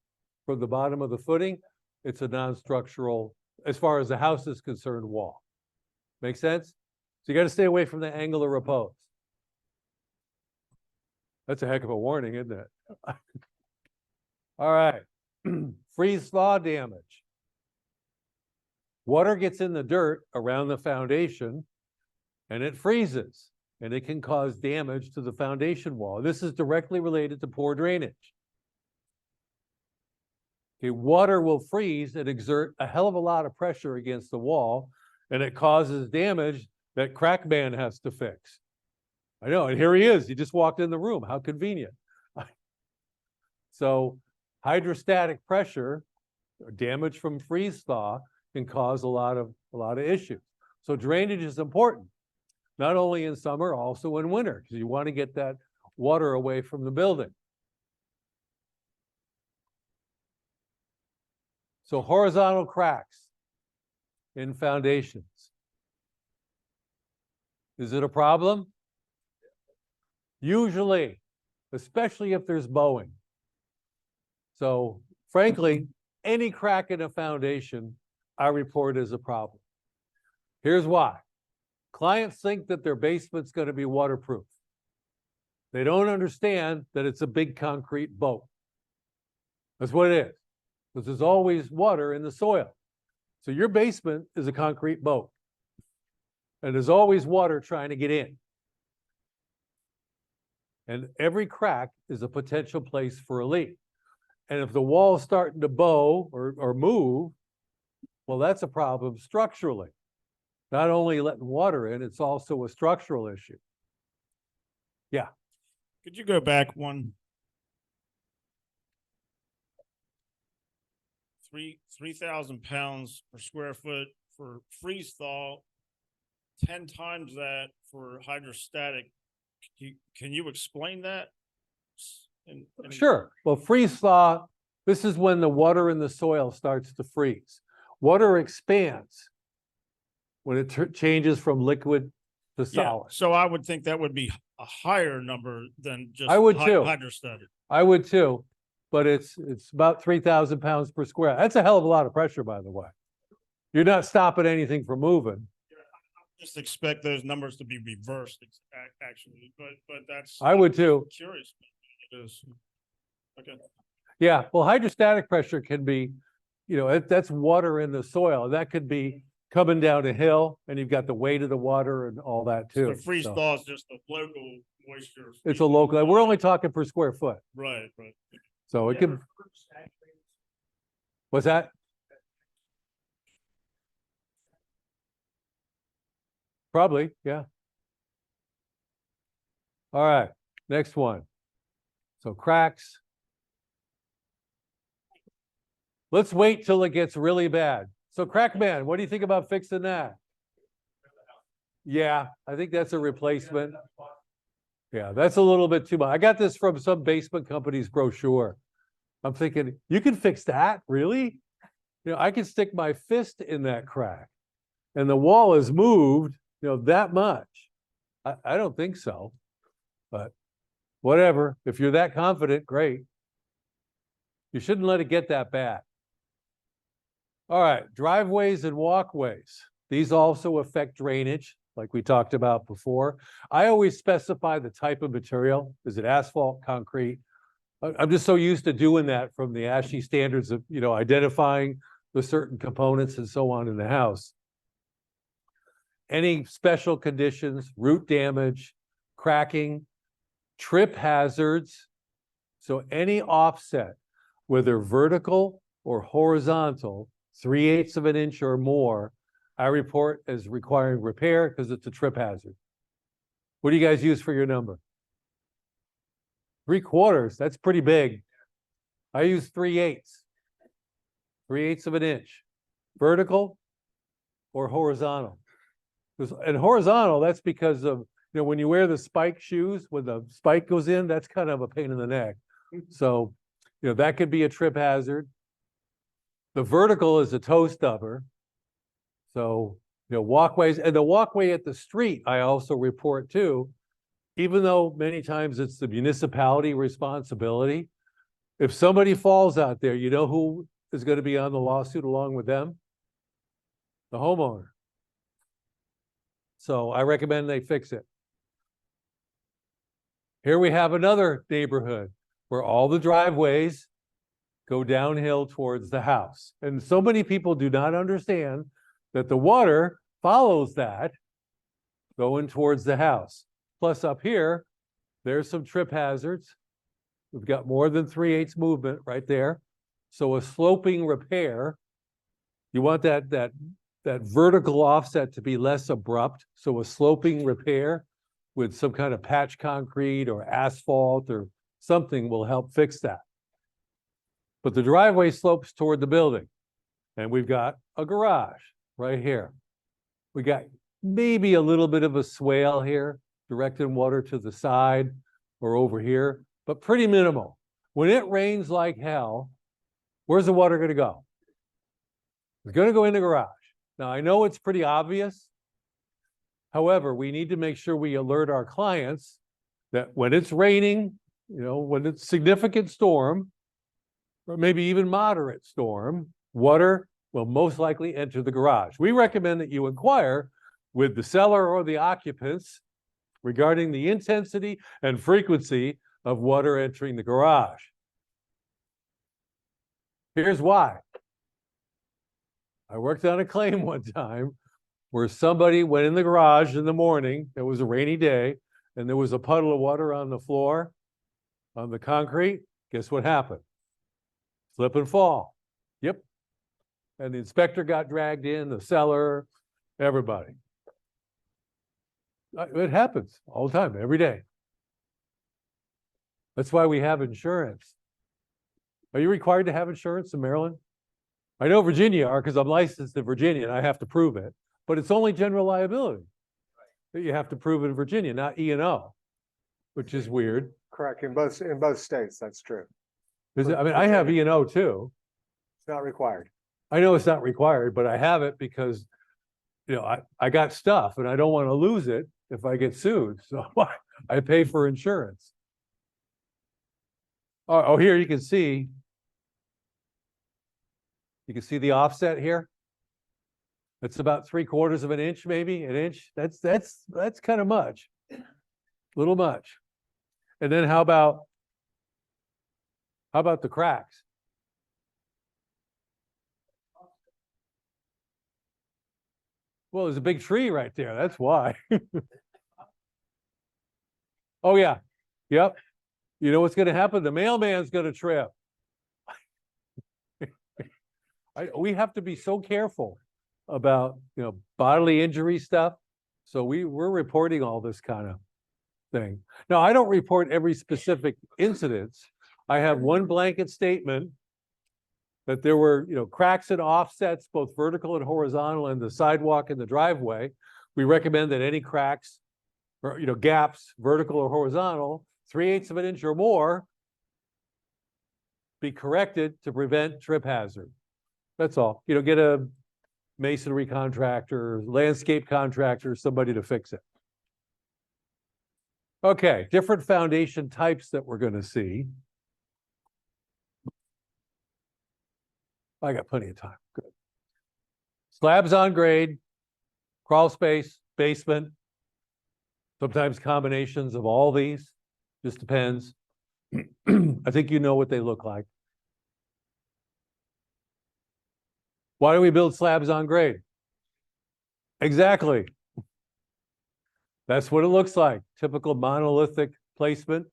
from the bottom of the footing, it's a non-structural, as far as the house is concerned, wall. Make sense? So you got to stay away from the angle of repose. That's a heck of a warning, isn't it? All right. Freeze thaw damage. Water gets in the dirt around the foundation and it freezes, and it can cause damage to the foundation wall. This is directly related to poor drainage. Okay, water will freeze and exert a hell of a lot of pressure against the wall, and it causes damage that Crackman has to fix. I know, and here he is. He just walked in the room. How convenient. So hydrostatic pressure, or damage from freeze thaw, can cause a lot of issues. So drainage is important, not only in summer, also in winter, because you want to get that water away from the building. So horizontal cracks in foundations. Is it a problem? Usually, especially if there's bowing. So frankly, any crack in a foundation, I report as a problem. Here's why. Clients think that their basement's going to be waterproof. They don't understand that it's a big concrete boat. That's what it is. Because there's always water in the soil. So your basement is a concrete boat. And there's always water trying to get in. And every crack is a potential place for a leak. And if the wall's starting to bow or move, well, that's a problem structurally. Not only letting water in, it's also a structural issue. Yeah. Could you go back one? 3,000 pounds per square foot for freeze thaw, 10 times that for hydrostatic. Can you explain that? Sure. Well, freeze thaw, this is when the water in the soil starts to freeze. Water expands when it changes from liquid to Yeah, solid. so I would think that would be a higher number than just I would too. hydrostatic. I would too, but it's about 3,000 pounds per square. That's a hell of a lot of pressure, by the way. You're not stopping anything from moving. Just expect those numbers to be reversed, actually, but that's. I would too. Curious. It is. Okay. Yeah, well, hydrostatic pressure can be, that's water in the soil. That could be coming down a hill and you've got the weight of the water and all that too. So freeze So thaw is just a local moisture. it's a local, we're only talking per square foot. Right. So it could, what's that? Probably, yeah. All right, next one. So cracks. Let's wait till it gets really bad. So Crackman, what do you think about fixing that? Yeah, I think that's a replacement. Yeah, that's a little bit too much. I got this from some basement company's brochure. I'm thinking, you can fix that? Really? I can stick my fist in that crack and the wall is moved, that much. I don't think so, but whatever. If you're that confident, great. You shouldn't let it get that bad. All right, driveways and walkways. These also affect drainage, like we talked about before. I always specify the type of material. Is it asphalt, concrete? I'm just so used to doing that from the ASHI standards of, identifying the certain components and so on in the house. Any special conditions, root damage, cracking, trip hazards. So any offset, whether vertical or horizontal, 3/8 of an inch or more, I report as requiring repair because it's a trip hazard. What do you guys use for your number? 3/4, that's pretty big. I use 3/8. 3/8 of an inch. Vertical or horizontal. And horizontal, that's because of, when you wear the spike shoes, when the spike goes in, that's kind of a pain in the neck. So, that could be a trip hazard. The vertical is a toe stubber. So, walkways, and the walkway at the street, I also report too, even though many times it's the municipality responsibility, if somebody falls out there, you know who is going to be on the lawsuit along with them? The homeowner. So I recommend they fix it. Here we have another neighborhood where all the driveways go downhill towards the house. And so many people do not understand that the water follows that going towards the house. Plus up here, there's some trip hazards. We've got more than 3/8 movement right there. So a sloping repair, you want that vertical offset to be less abrupt. So a sloping repair with some kind of patch concrete or asphalt or something will help fix that. But the driveway slopes toward the building. And we've got a garage right here. We got maybe a little bit of a swale here, directing water to the side or over here, but pretty minimal. When it rains like hell, where's the water gonna go? It's gonna go in the garage. Now, I know it's pretty obvious. However, we need to make sure we alert our clients that when it's raining, when it's significant storm, or maybe even moderate storm, water will most likely enter the garage. We recommend that you inquire with the seller or the occupants regarding the intensity and frequency of water entering the garage. Here's why. I worked on a claim one time where somebody went in the garage in the morning, it was a rainy day, and there was a puddle of water on the floor, on the concrete. Guess what happened? Slip and fall. Yep. And the inspector got dragged in, the seller, everybody. It happens all the time, every day. That's why we have insurance. Are you required to have insurance in Maryland? I know Virginia are because I'm licensed in Virginia and I have to prove it, but it's only general liability that you have to prove in Virginia, not E&O, which is weird. Correct, in both states, that's true. I mean, I have E&O too. It's not required. I know it's not required, but I have it because, I got stuff and I don't want to lose it if I get sued. So I pay for insurance. Oh, here you can see the offset here. It's about 3/4 of an inch, maybe an inch. That's kind of much, little much. And then how about the cracks? Well, there's a big tree right there. That's why. Oh yeah, yep. You know what's going to happen? The mailman's going to trip. We have to be so careful about bodily injury stuff. So we're reporting all this kind of thing. Now, I don't report every specific incident. I have one blanket statement that there were cracks and offsets, both vertical and horizontal, in the sidewalk and the driveway. We recommend that any cracks or gaps, vertical or horizontal, 3/8 of an inch or more, be corrected to prevent trip hazard. That's all. Get a masonry contractor, landscape contractor, somebody to fix it. Okay, different foundation types that we're going to see. I got plenty of time. Good. Slabs on grade, crawl space, basement, sometimes combinations of all these, just depends. I think you know what they look like. Why do we build slabs on grade? Exactly. That's what it looks like. Typical monolithic placement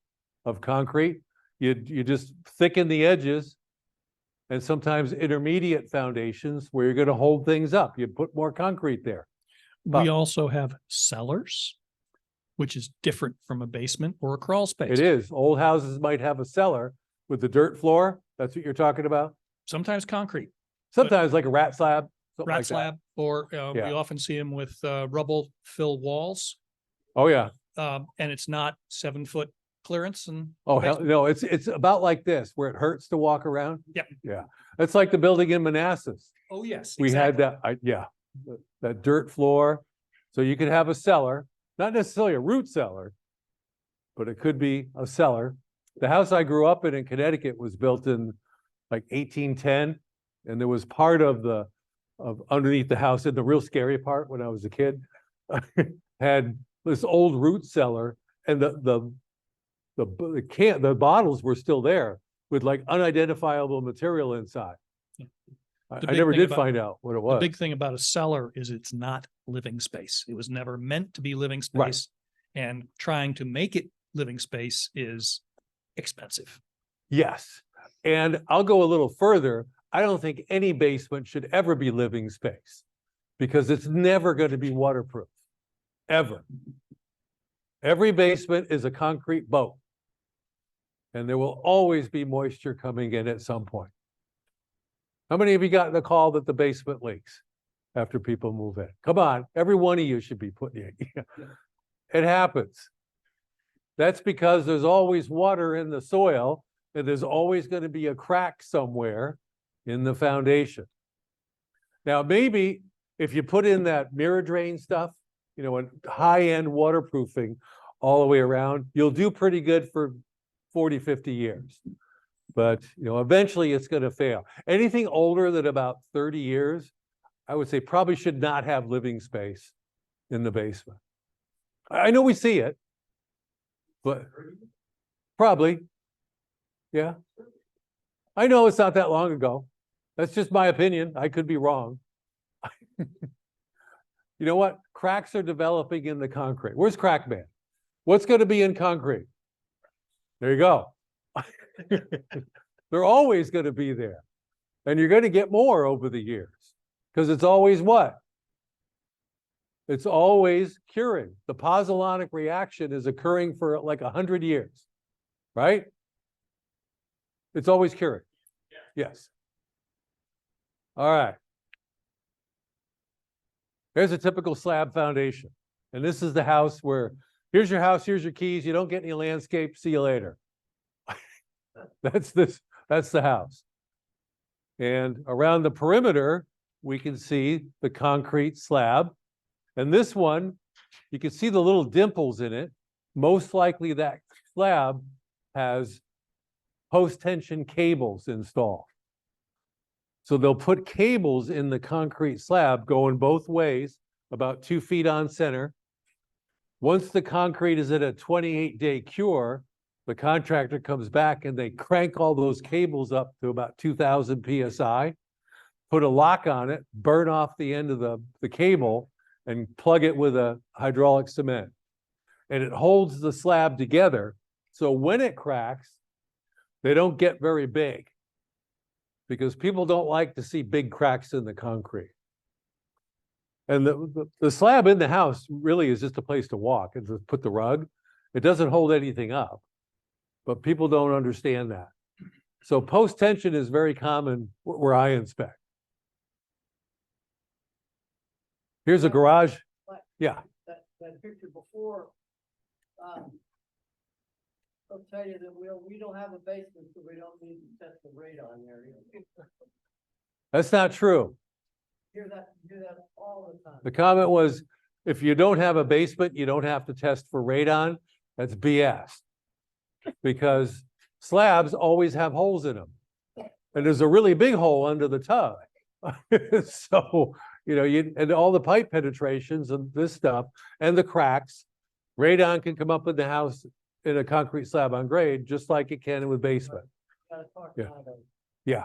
of concrete. You just thicken the edges, and sometimes intermediate foundations where you're going to hold things up. You put more concrete there. We also have cellars, which is different from a basement or a crawl space. It is. Old houses might have a cellar with the dirt floor. That's what you're talking about? Sometimes concrete, Sometimes like a rat slab. something rat like that. slab, or we Yeah. often see them with rubble fill walls. Oh, yeah. And it's not 7-foot clearance and. Oh, hell, no, it's about like this, where it hurts to walk around. Yep. Yeah. It's like the building in Manassas. Oh, yes. We had that, that dirt floor. So you could have a cellar, not necessarily a root cellar, but it could be a cellar. The house I grew up in Connecticut was built in like 1810, and there was part of underneath the house, and the real scary part when I was a kid, had this old root cellar, and the bottles were still there with like unidentifiable material inside. I The big never thing did about- find out what it The was. big thing about a cellar is it's not living space. It was never meant to be living Right. space. And trying to make it living space is expensive. Yes, and I'll go a little further. I don't think any basement should ever be living space because it's never going to be waterproof, ever. Every basement is a concrete boat, and there will always be moisture coming in at some point. How many of you gotten a call that the basement leaks after people move in? Come on, every one of you should be putting it. It happens. That's because there's always water in the soil, and there's always going to be a crack somewhere in the foundation. Now, maybe if you put in that mirror drain stuff, you know, and high-end waterproofing all the way around, you'll do pretty good for 40, 50 years. But, you know, eventually it's going to fail. Anything older than about 30 years, I would say probably should not have living space in the basement. I know we see it, but probably, yeah. I know it's not that long ago. That's just my opinion. I could be wrong. You know what? Cracks are developing in the concrete. Where's Crack Man? What's going to be in concrete? There you go. They're always going to be there. And you're going to get more over the years because it's always what? It's always curing. The pozzolanic reaction is occurring for like 100 years, right? It's always curing. Yes. All right. Here's a typical slab foundation. And this is the house where, here's your house, here's your keys, you don't get any landscape, see you later. That's the house. And around the perimeter, we can see the concrete slab. And this one, you can see the little dimples in it. Most likely that slab has post-tension cables installed. So they'll put cables in the concrete slab going both ways, about 2 feet on center. Once the concrete is at a 28-day cure, the contractor comes back and they crank all those cables up to about 2,000 PSI, put a lock on it, burn off the end of the cable, and plug it with a hydraulic cement. And it holds the slab together. So when it cracks, they don't get very big because people don't like to see big cracks in the concrete. And the slab in the house really is just a place to walk and to put the rug. It doesn't hold anything up, but people don't understand that. So post-tension is very common where I inspect. Here's a garage. Yeah. That picture before, I'll tell you that we don't have a basement, so we don't need to test the radon there. That's not true. Hear that all the time. The comment was, if you don't have a basement, you don't have to test for radon. That's BS. Because slabs always have holes in them. And there's a really big hole under the tub. So, you know, and all the pipe penetrations and this stuff and the cracks, radon can come up in the house in a concrete slab on grade, just like it can with basement. Gotta talk Yeah. about it. Yeah.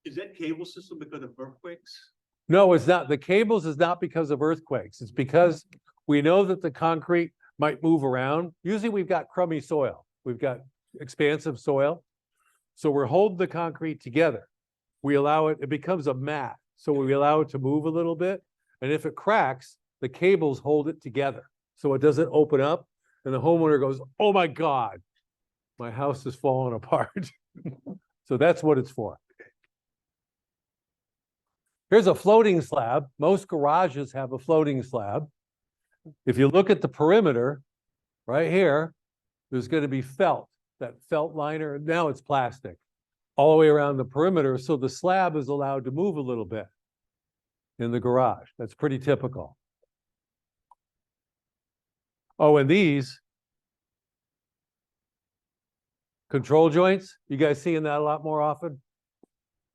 Is that cable system because of earthquakes? No, it's not. The cables is not because of earthquakes. It's because we know that the concrete might move around. Usually we've got crummy soil. We've got expansive soil. So we're holding the concrete together. We allow it, it becomes a mat. So we allow it to move a little bit. And if it cracks, the cables hold it together. So it doesn't open up and the homeowner goes, oh my God, my house is falling apart. So that's what it's for. Here's a floating slab. Most garages have a floating slab. If you look at the perimeter, right here, there's going to be felt, that felt liner. Now it's plastic all the way around the perimeter. So the slab is allowed to move a little bit in the garage. That's pretty typical. Oh, and these control joints, you guys seeing that a lot more often?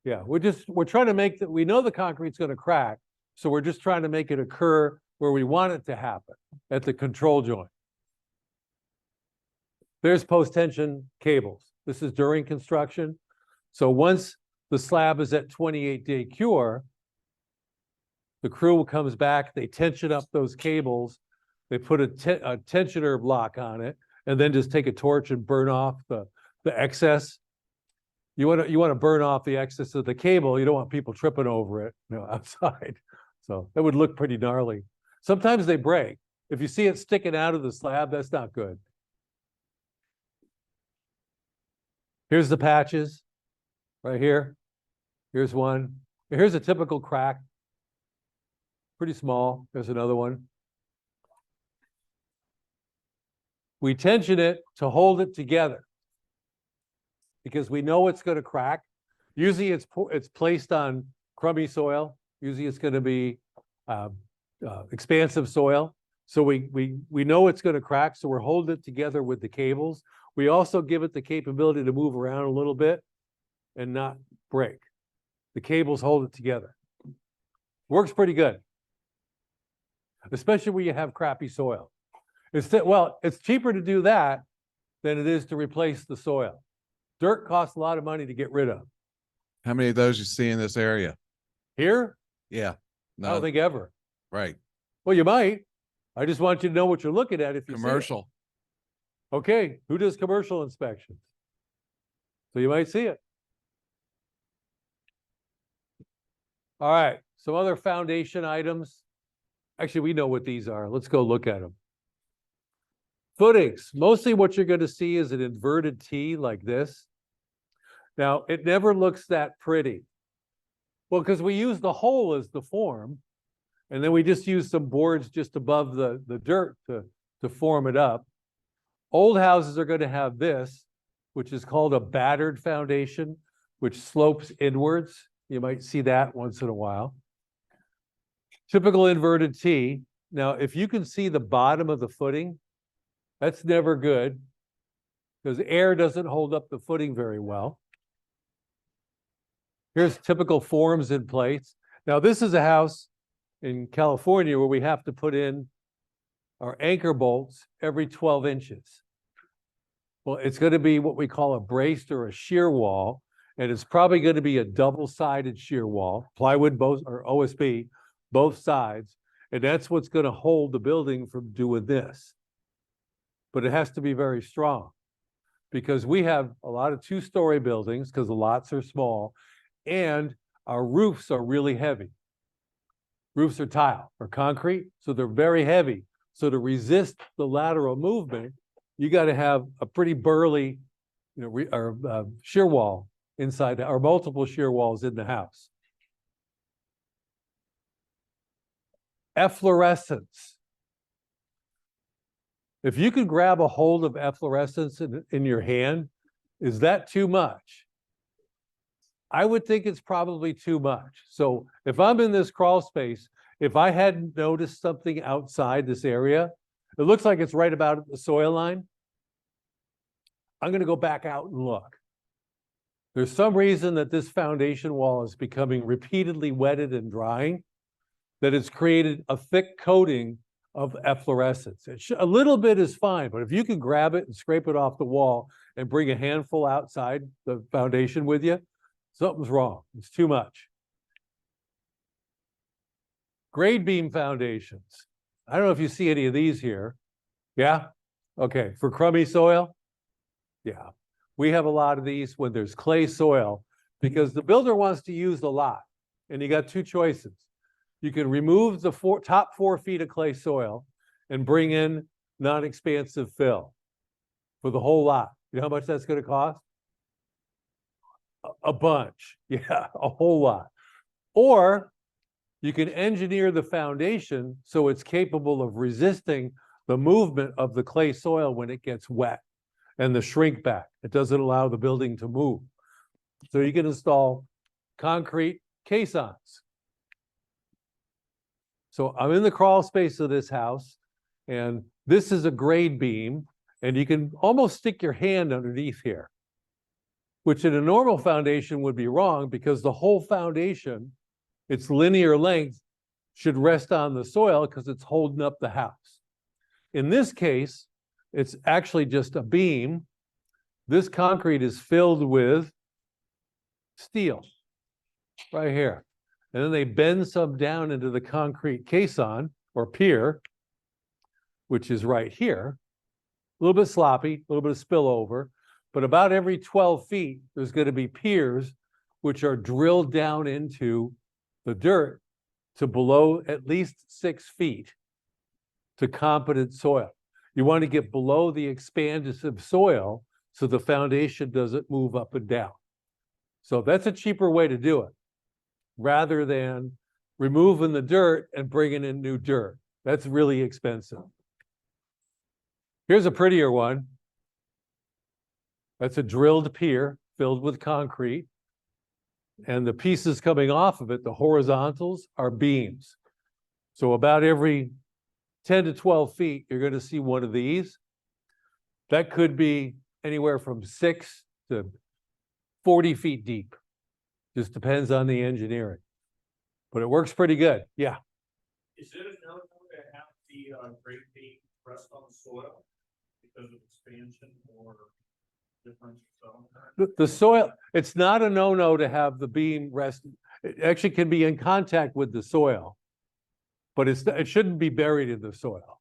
Yeah, we're trying to make that, we know the concrete's gonna crack, so we're just trying to make it occur where we want it to happen, at the control joint. There's post-tension cables. This is during construction. So once the slab is at 28-day cure, the crew comes back, they tension up those cables, they put a tensioner block on it, and then just take a torch and burn off the excess. You want to burn off the excess of the cable. You don't want people tripping over it, outside. So that would look pretty gnarly. Sometimes they break. If you see it sticking out of the slab, that's not good. Here's the patches right here. Here's one. Here's a typical crack. Pretty small. There's another one. We tension it to hold it together because we know it's going to crack. Usually it's placed on crummy soil. Usually it's going to be expansive soil. So we know it's going to crack, so we're holding it together with the cables. We also give it the capability to move around a little bit and not break. The cables hold it together. Works pretty good, especially when you have crappy soil. It's cheaper to do that than it is to replace the soil. Dirt costs a lot of money to get rid of. How many of those you see in this area? Here, Yeah. I don't think ever. Right. Well, you might. I just want you to know what you're looking at if you see it. Commercial. Okay, who does commercial inspections? So you might see it. All right, some other foundation items. Actually, we know what these are. Let's go look at them. Footings, mostly what you're going to see is an inverted T like this. Now, it never looks that pretty. Well, because we use the hole as the form, and then we just use some boards just above the dirt to form it up. Old houses are going to have this, which is called a battered foundation, which slopes inwards. You might see that once in a while. Typical inverted T. Now, if you can see the bottom of the footing, that's never good because air doesn't hold up the footing very well. Here's typical forms in place. Now, this is a house in California where we have to put in our anchor bolts every 12 inches. Well, it's going to be what we call a braced or a shear wall, and it's probably going to be a double-sided shear wall, plywood both or OSB, both sides, and that's what's going to hold the building from doing this. But it has to be very strong because we have a lot of two-story buildings because the lots are small, and our roofs are really heavy. Roofs are tile or concrete, so they're very heavy. So to resist the lateral movement, you got to have a pretty burly, shear wall inside, or multiple shear walls in the house. Efflorescence. If you could grab a hold of efflorescence in your hand, is that too much? I would think it's probably too much. So if I'm in this crawl space, if I hadn't noticed something outside this area, it looks like it's right about at the soil line, I'm going to go back out and look. There's some reason that this foundation wall is becoming repeatedly wetted and drying, that it's created a thick coating of efflorescence. A little bit is fine, but if you can grab it and scrape it off the wall and bring a handful outside the foundation with you, something's wrong. It's too much. Grade beam foundations. I don't know if you see any of these here. Yeah? Okay, for crummy soil? Yeah. We have a lot of these when there's clay soil because the builder wants to use the lot. And you got two choices. You can remove the top 4 feet of clay soil and bring in non-expansive fill for the whole lot. You know how much that's going to cost? A bunch. Yeah, a whole lot. Or you can engineer the foundation so it's capable of resisting the movement of the clay soil when it gets wet and the shrink back. It doesn't allow the building to move. So you can install concrete caissons. So I'm in the crawl space of this house, And this is a grade beam, and you can almost stick your hand underneath here, which in a normal foundation would be wrong because the whole foundation, its linear length, should rest on the soil because it's holding up the house. In this case, it's actually just a beam. This concrete is filled with steel right here. And then they bend some down into the concrete caisson or pier, which is right here. A little bit sloppy, a little bit of spillover, but about every 12 feet, there's going to be piers which are drilled down into the dirt to below at least 6 feet to competent soil. You want to get below the expansive soil so the foundation doesn't move up and down. So that's a cheaper way to do it, rather than removing the dirt and bringing in new dirt. That's really expensive. Here's a prettier one. That's a drilled pier filled with concrete. And the pieces coming off of it, the horizontals, are beams. So about every 10 to 12 feet, you're going to see one of these. That could be anywhere from 6 to 40 feet deep. Just depends on the engineering. But it works pretty good. Yeah. Is it a no to have the grade beam rest on the soil because of expansion or different zone? The soil, it's not a no-no to have the beam rest. It actually can be in contact with the soil, but it shouldn't be buried in the soil.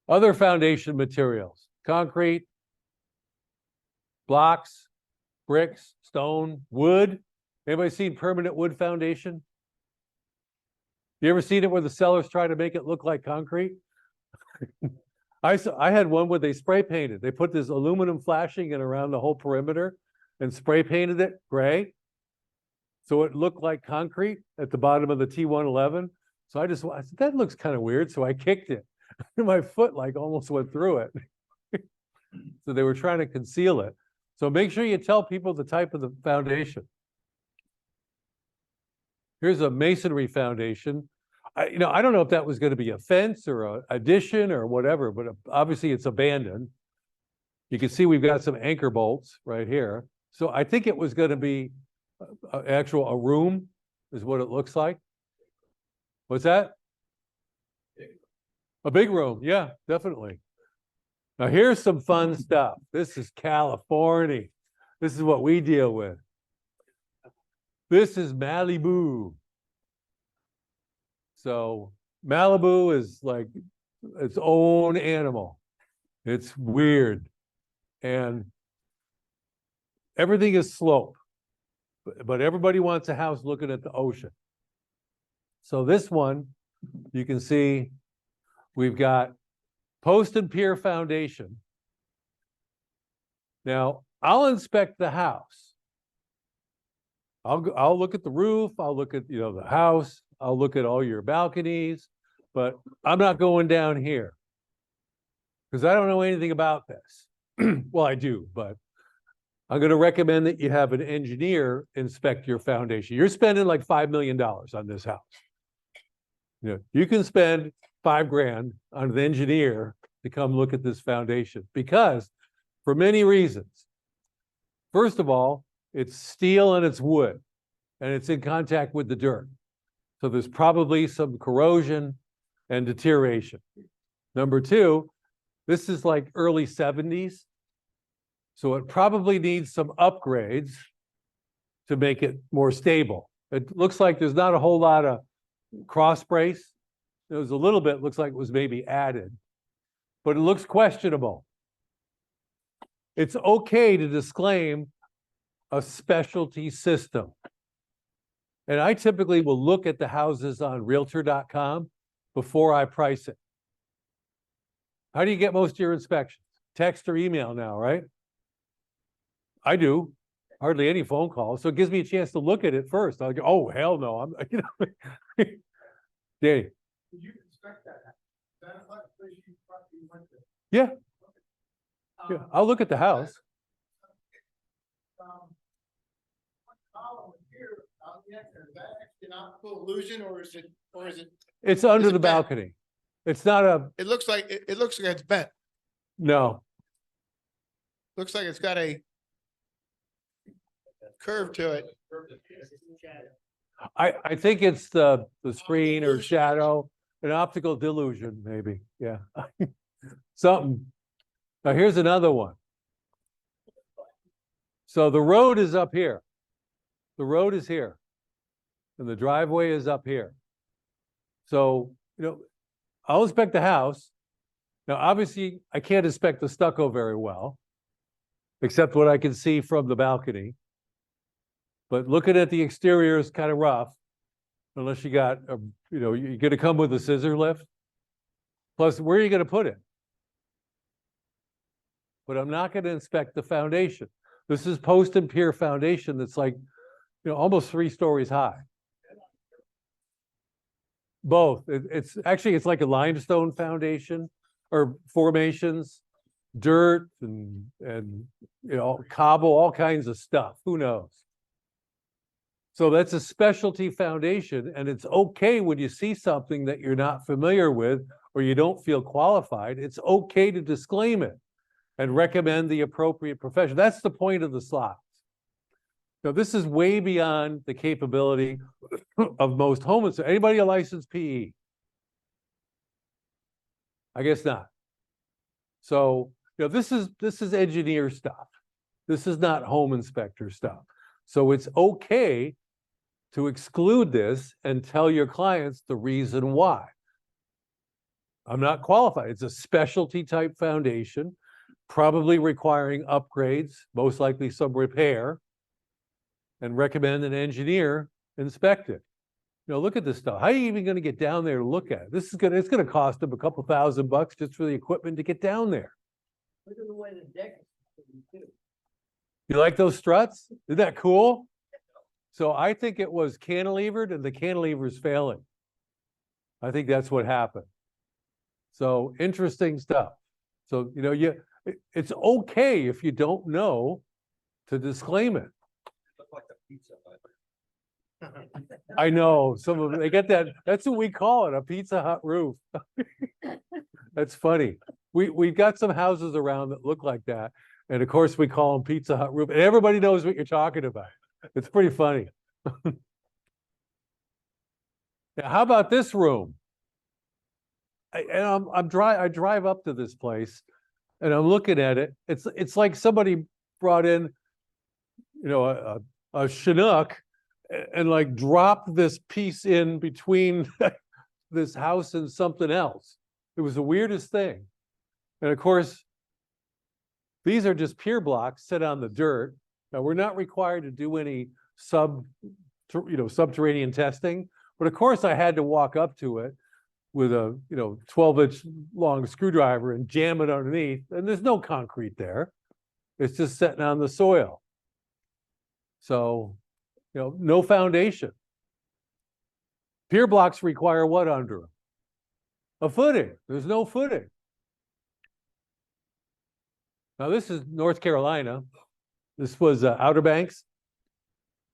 Other foundation materials: concrete, blocks, bricks, stone, wood. Anybody seen permanent wood foundation? You ever seen it where the sellers try to make it look like concrete? I had one where they spray painted. They put this aluminum flashing in around the whole perimeter and spray painted it gray. So it looked like concrete at the bottom of the T111. So I said, that looks kind of weird. So I kicked it. My foot like almost went through it. So they were trying to conceal it. So make sure you tell people the type of the foundation. Here's a masonry foundation. I don't know if that was going to be a fence or an addition or whatever, but obviously it's abandoned. You can see we've got some anchor bolts right here. So I think it was going to be a room is what it looks like. What's that? A big room. Yeah, definitely. Now here's some fun stuff. This is California. This is what we deal with. This is Malibu. So Malibu is like its own animal. It's weird. And everything is slope, but everybody wants a house looking at the ocean. So this one, you can see we've got post and pier foundation. Now I'll inspect the house. I'll look at the roof. I'll look at, the house. I'll look at all your balconies, but I'm not going down here because I don't know anything about this. Well, I do, but I'm going to recommend that you have an engineer inspect your foundation. You're spending like $5 million on this house. You can spend $5 grand on an engineer to come look at this foundation because for many reasons. First of all, it's steel and it's wood and it's in contact with the dirt. So there's probably some corrosion and deterioration. Number two, this is like early 70s. So it probably needs some upgrades to make it more stable. It looks like there's not a whole lot of cross brace. There was a little bit, looks like it was maybe added, but it looks questionable. It's okay to disclaim a specialty system. And I typically will look at the houses on realtor.com before I price it. How do you get most of your inspections? Text or email now, right? I do. Hardly any phone calls. So it gives me a chance to look at it first. I'll go, oh, hell no. I'm, Danny. Did you inspect that? That like place you went to? Yeah. Yeah, I'll look at the house. Column here, is that actually an optical illusion or is it Or is it, It's under it the bent? balcony. It's not a, it looks like, it looks like it's bent. no, Looks like it's got a curve to it. I think it's the screen or shadow, an optical delusion, maybe, yeah. Something. Now, here's another one. So the road is up here. The road is here. And the driveway is up here. So, I'll inspect the house. Now, obviously, I can't inspect the stucco very well, except what I can see from the balcony. But looking at the exterior is kind of rough, unless you got, you're gonna come with a scissor lift. Plus, where are you gonna put it? But I'm not gonna inspect the foundation. This is post and pier foundation that's like, almost 3 stories high. Both. It's actually, it's like a limestone foundation or formations, dirt and cobble, all kinds of stuff. Who knows? So that's a specialty foundation, and it's okay when you see something that you're not familiar with or you don't feel qualified. It's okay to disclaim it and recommend the appropriate profession. That's the point of the slots. Now, this is way beyond the capability of most home inspectors. Anybody a licensed PE? I guess not. So, this is engineer stuff. This is not home inspector stuff. So it's okay to exclude this and tell your clients the reason why. I'm not qualified. It's a specialty type foundation, probably requiring upgrades, most likely some repair, and recommend an engineer inspect it. Look at this stuff. How are you even going to get down there to look at it? It's going to cost them a couple $1,000 just for the equipment to get down there. Look at the way the deck is too. You like those struts? Isn't that cool? So I think it was cantilevered and the cantilever's failing. I think that's what happened. So interesting stuff. So, it's okay if you don't know to disclaim it. I know, some of them, they get that, that's what we call it, a Pizza Hut roof. That's funny. We've got some houses around that look like that. And of course, we call them Pizza Hut roof, and everybody knows what you're talking about. It's pretty funny. Now, how about this room? I drive up to this place and I'm looking at it. It's like somebody brought in, a Chinook and like dropped this piece in between this house and something else. It was the weirdest thing. And of course, these are just pier blocks set on the dirt. Now, we're not required to do any subterranean testing, but of course I had to walk up to it with a 12-inch long screwdriver and jam it underneath, and there's no concrete there. It's just sitting on the soil. So, no foundation. Pier blocks require what under them? A footing. There's no footing. Now, this is North Carolina. This was Outer Banks.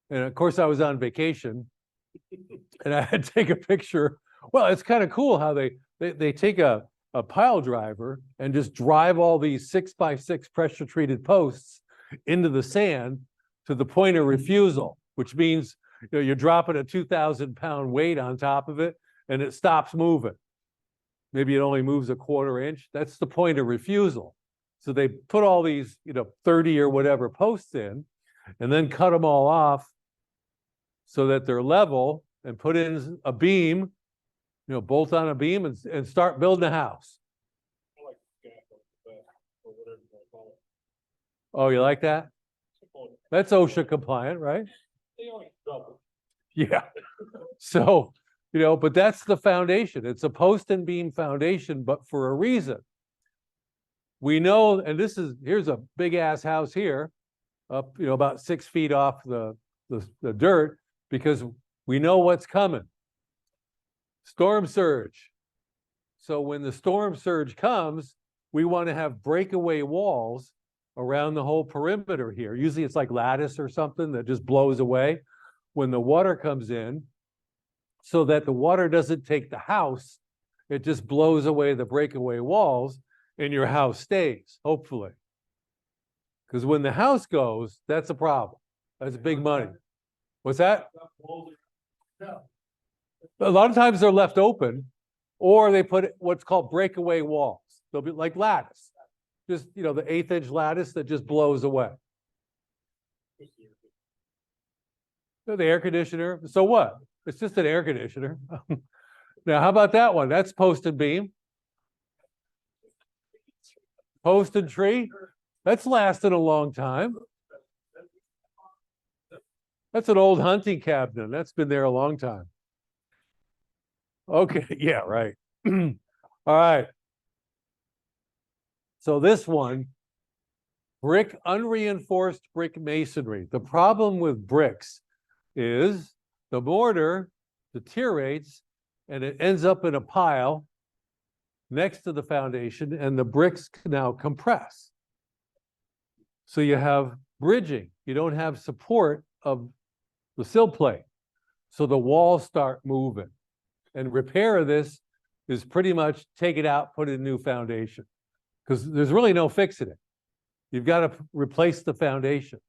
And of course, I was on vacation and I had to take a picture. Well, it's kind of cool how they take a pile driver and just drive all these 6x6 pressure treated posts into the sand to the point of refusal, which means you're dropping a 2,000-pound weight on top of it and it stops moving. Maybe it only moves a 1/4 inch. That's the point of refusal. So they put all these 30 or whatever posts in and then cut them all off so that they're level and put in a beam, bolt on a beam and start building a house. Oh, you like that? That's OSHA compliant, right? Yeah. So, but that's the foundation. It's a post and beam foundation, but for a reason. We know, and here's a big ass house here, up, about 6 feet off the dirt, because we know what's coming. Storm surge. So when the storm surge comes, we want to have breakaway walls around the whole perimeter here. Usually it's like lattice or something that just blows away. When the water comes in, so that the water doesn't take the house. It just blows away the breakaway walls and your house stays, hopefully. Because when the house goes, that's a problem. That's big money. What's that? A lot of times they're left open, or they put what's called breakaway walls. They'll be like lattice, just, you know, the 1/8 inch lattice that just blows away. The air conditioner, so what? It's just an air conditioner. Now, how about that one? That's post and beam. Post and tree, that's lasted a long time. That's an old hunting cabinet. That's been there a long time. Okay, yeah, right. All right. So this one, brick, unreinforced brick masonry. The problem with bricks is the mortar deteriorates and it ends up in a pile next to the foundation, and the bricks now compress. So you have bridging. You don't have support of the sill plate. So the walls start moving. And repair of this is pretty much take it out, put in a new foundation. Because there's really no fixing it. You've got to replace the foundation.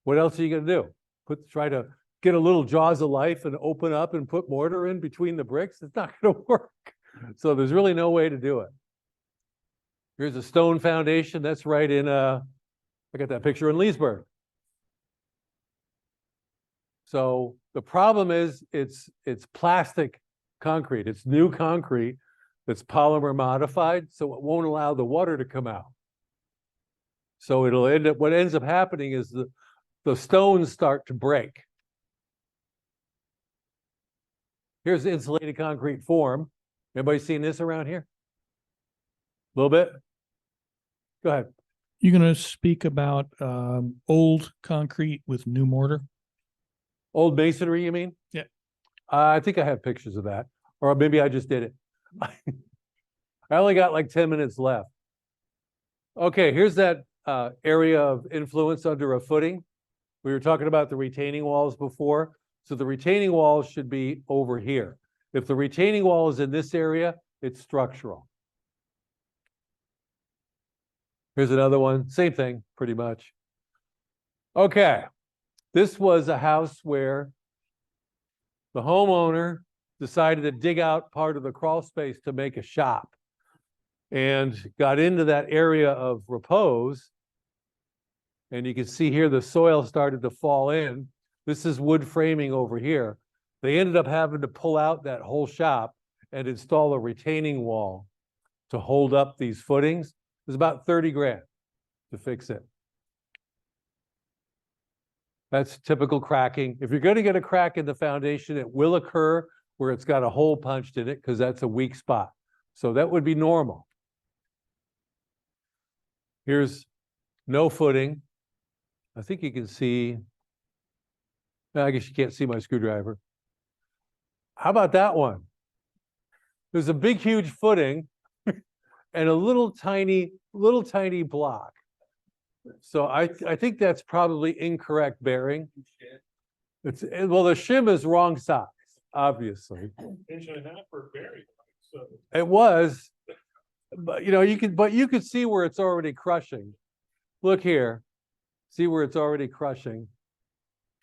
What else are you going to do? Try to get a little jaws of life and open up and put mortar in between the bricks? It's not going to work. So there's really no way to do it. Here's a stone foundation. That's right in, I got that picture in Leesburg. So the problem is it's plastic concrete. It's new concrete that's polymer modified, so it won't allow the water to come out. So it'll end up, what ends up happening is the stones start to break. Here's the insulated concrete form. Anybody seen this around here? A little bit? Go ahead. You're going to speak about old concrete with new mortar? Old masonry, you mean? Yeah. I think I have pictures of that, or maybe I just did it. I only got like 10 minutes left. Okay, here's that area of influence under a footing. We were talking about the retaining walls before. So the retaining walls should be over here. If the retaining wall is in this area, it's structural. Here's another one, same thing, pretty much. Okay, this was a house where the homeowner decided to dig out part of the crawl space to make a shop and got into that area of repose. And you can see here the soil started to fall in. This is wood framing over here. They ended up having to pull out that whole shop and install a retaining wall to hold up these footings. It was about 30 grand to fix it. That's typical cracking. If you're going to get a crack in the foundation, it will occur where it's got a hole punched in it because that's a weak spot. So that would be normal. Here's no footing. I think you can see, I guess you can't see my screwdriver. How about that one? There's a big, huge footing and a little tiny block. So I think that's probably incorrect bearing. Well, the shim is wrong size, obviously. Inch and a half for Barry, so. It was, but you could see where it's already crushing. Look here, see where it's already crushing.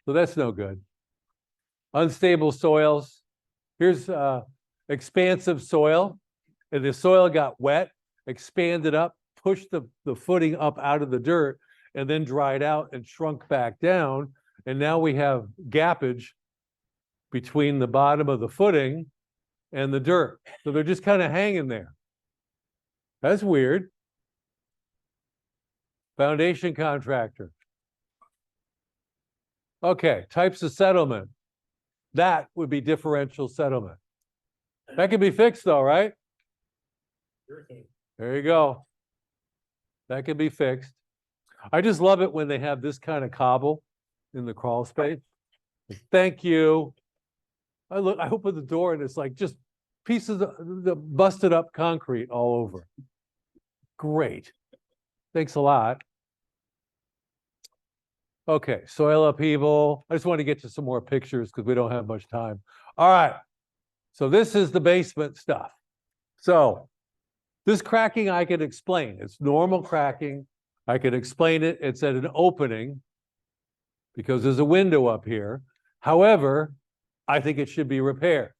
So that's no good. Unstable soils. Here's expansive soil, and the soil got wet, expanded up, pushed the footing up out of the dirt, and then dried out and shrunk back down. And now we have gappage between the bottom of the footing and the dirt. So they're just kind of hanging there. That's weird. Foundation contractor. Okay, types of settlement. That would be differential settlement. That can be fixed though, right? There you go. That can be fixed. I just love it when they have this kind of cobble in the crawl space. Thank you. I open the door and it's like just pieces of the busted up concrete all over. Great. Thanks a lot. Okay, soil upheaval. I just want to get to some more pictures because we don't have much time. All right. So this is the basement stuff. So this cracking I could explain. It's normal cracking. I could explain it. It's at an opening because there's a window up here. However, I think it should be repaired.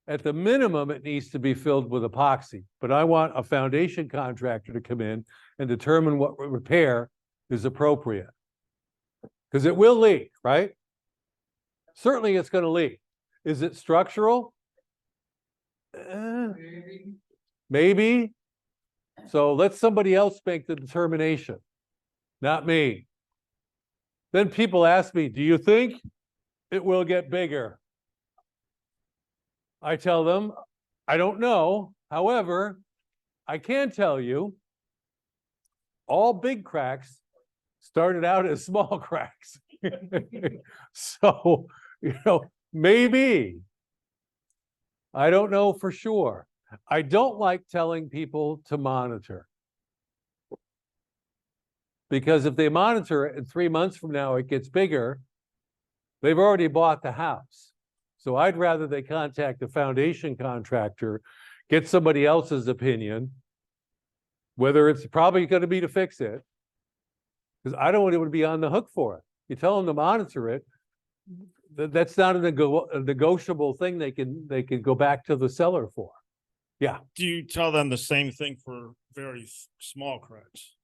At the minimum, it needs to be filled with epoxy, but I want a foundation contractor to come in and determine what repair is appropriate. Because it will leak, right? Certainly it's going to leak. Is it structural? Maybe. So let somebody else make the determination, not me. Then people ask me, do you think it will get bigger? I tell them, I don't know. However, I can tell you all big cracks started out as small cracks. So, maybe. I don't know for sure. I don't like telling people to monitor. Because if they monitor it and 3 months from now it gets bigger, they've already bought the house. So I'd rather they contact the foundation contractor, get somebody else's opinion, whether it's probably going to be to fix it, because I don't want anyone to be on the hook for it. You tell them to monitor it, that's not a negotiable thing they can go back to the seller for. Yeah. Do you tell them the same thing for very small cracks?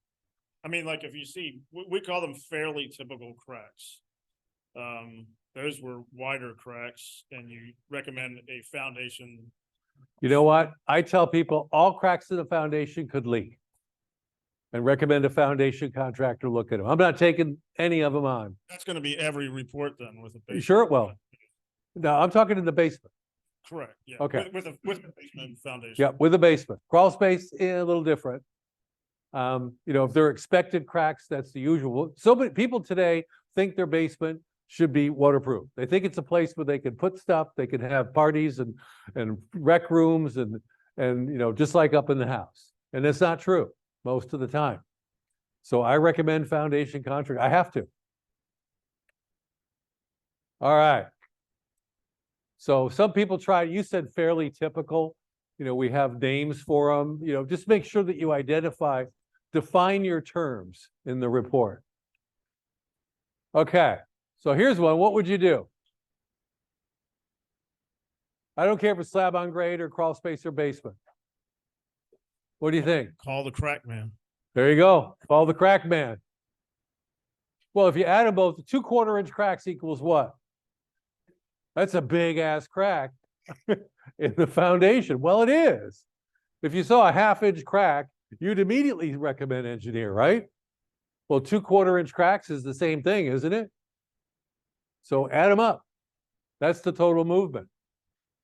I mean, like if you see, we call them fairly typical cracks. Those were wider cracks and you recommend a foundation. You know what? I tell people all cracks in the foundation could leak and recommend a foundation contractor look at them. I'm not taking any of them on. That's going to be every report then with a basement. Sure it will. No, I'm talking in the basement. Correct. Yeah. Okay. With a basement foundation. Yeah, with a basement. Crawl space, a little different. If they're expected cracks, that's the usual. So many people today think their basement should be waterproof. They think it's a place where they can put stuff, they can have parties and rec rooms and just like up in the house. And that's not true most of the time. So I recommend foundation contract. I have to. All right. So some people try, you said fairly typical. We have names for them. Just make sure that you define your terms in the report. Okay. So here's one. What would you do? I don't care if it's slab on grade or crawl space or basement. What do you think? Call the crack man. There you go. Call the crack man. Well, if you add them both, 2 1/4-inch cracks equals what? That's a big ass crack in the foundation. Well, it is. If you saw a 1/2-inch crack, you'd immediately recommend engineer, right? Well, 2 1/4-inch cracks is the same thing, isn't it? So add them up. That's the total movement.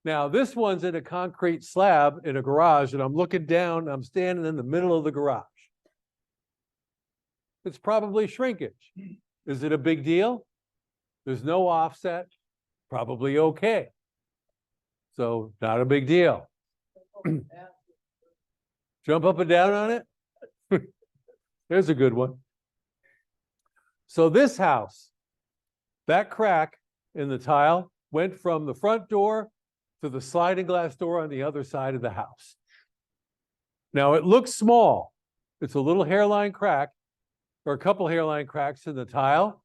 Now, this one's in a concrete slab in a garage, and I'm looking down, I'm standing in the middle of the garage. It's probably shrinkage. Is it a big deal? There's no offset, probably okay. So not a big deal. Jump up and down on it? There's a good one. So this house, that crack in the tile went from the front door to the sliding glass door on the other side of the house. Now it looks small. It's a little hairline crack or a couple hairline cracks in the tile.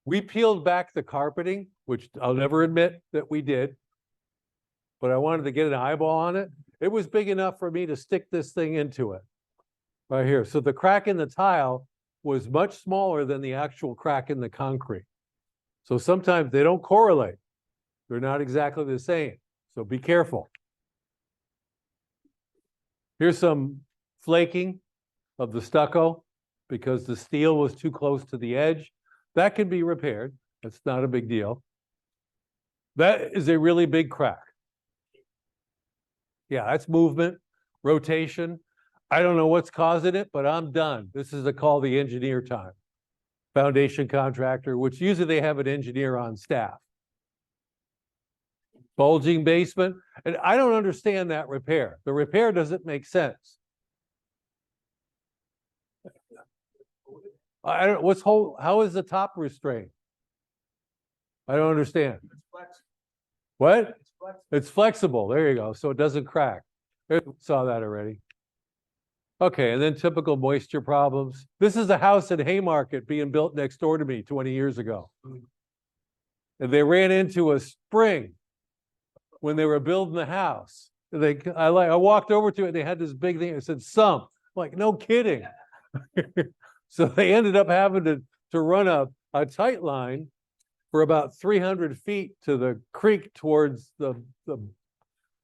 We peeled back the carpeting, which I'll never admit that we did, but I wanted to get an eyeball on it. It was big enough for me to stick this thing into it right here. So the crack in the tile was much smaller than the actual crack in the concrete. So sometimes they don't correlate. They're not exactly the same. So be careful. Here's some flaking of the stucco because the steel was too close to the edge. That can be repaired. That's not a big deal. That is a really big crack. Yeah, that's movement, rotation. I don't know what's causing it, but I'm done. This is a call the engineer time. Foundation contractor, which usually they have an engineer on staff. Bulging basement, and I don't understand that repair. The repair doesn't make sense. I don't, how is the top restrained? I don't understand. What? It's flexible. There you go. So it doesn't crack. Saw that already. Okay, and then typical moisture problems. This is a house in Haymarket being built next door to me 20 years ago. And they ran into a spring when they were building the house. I walked over to it, they had this big thing, it said sump. Like, no kidding. So they ended up having to run a tight line for about 300 feet to the creek towards the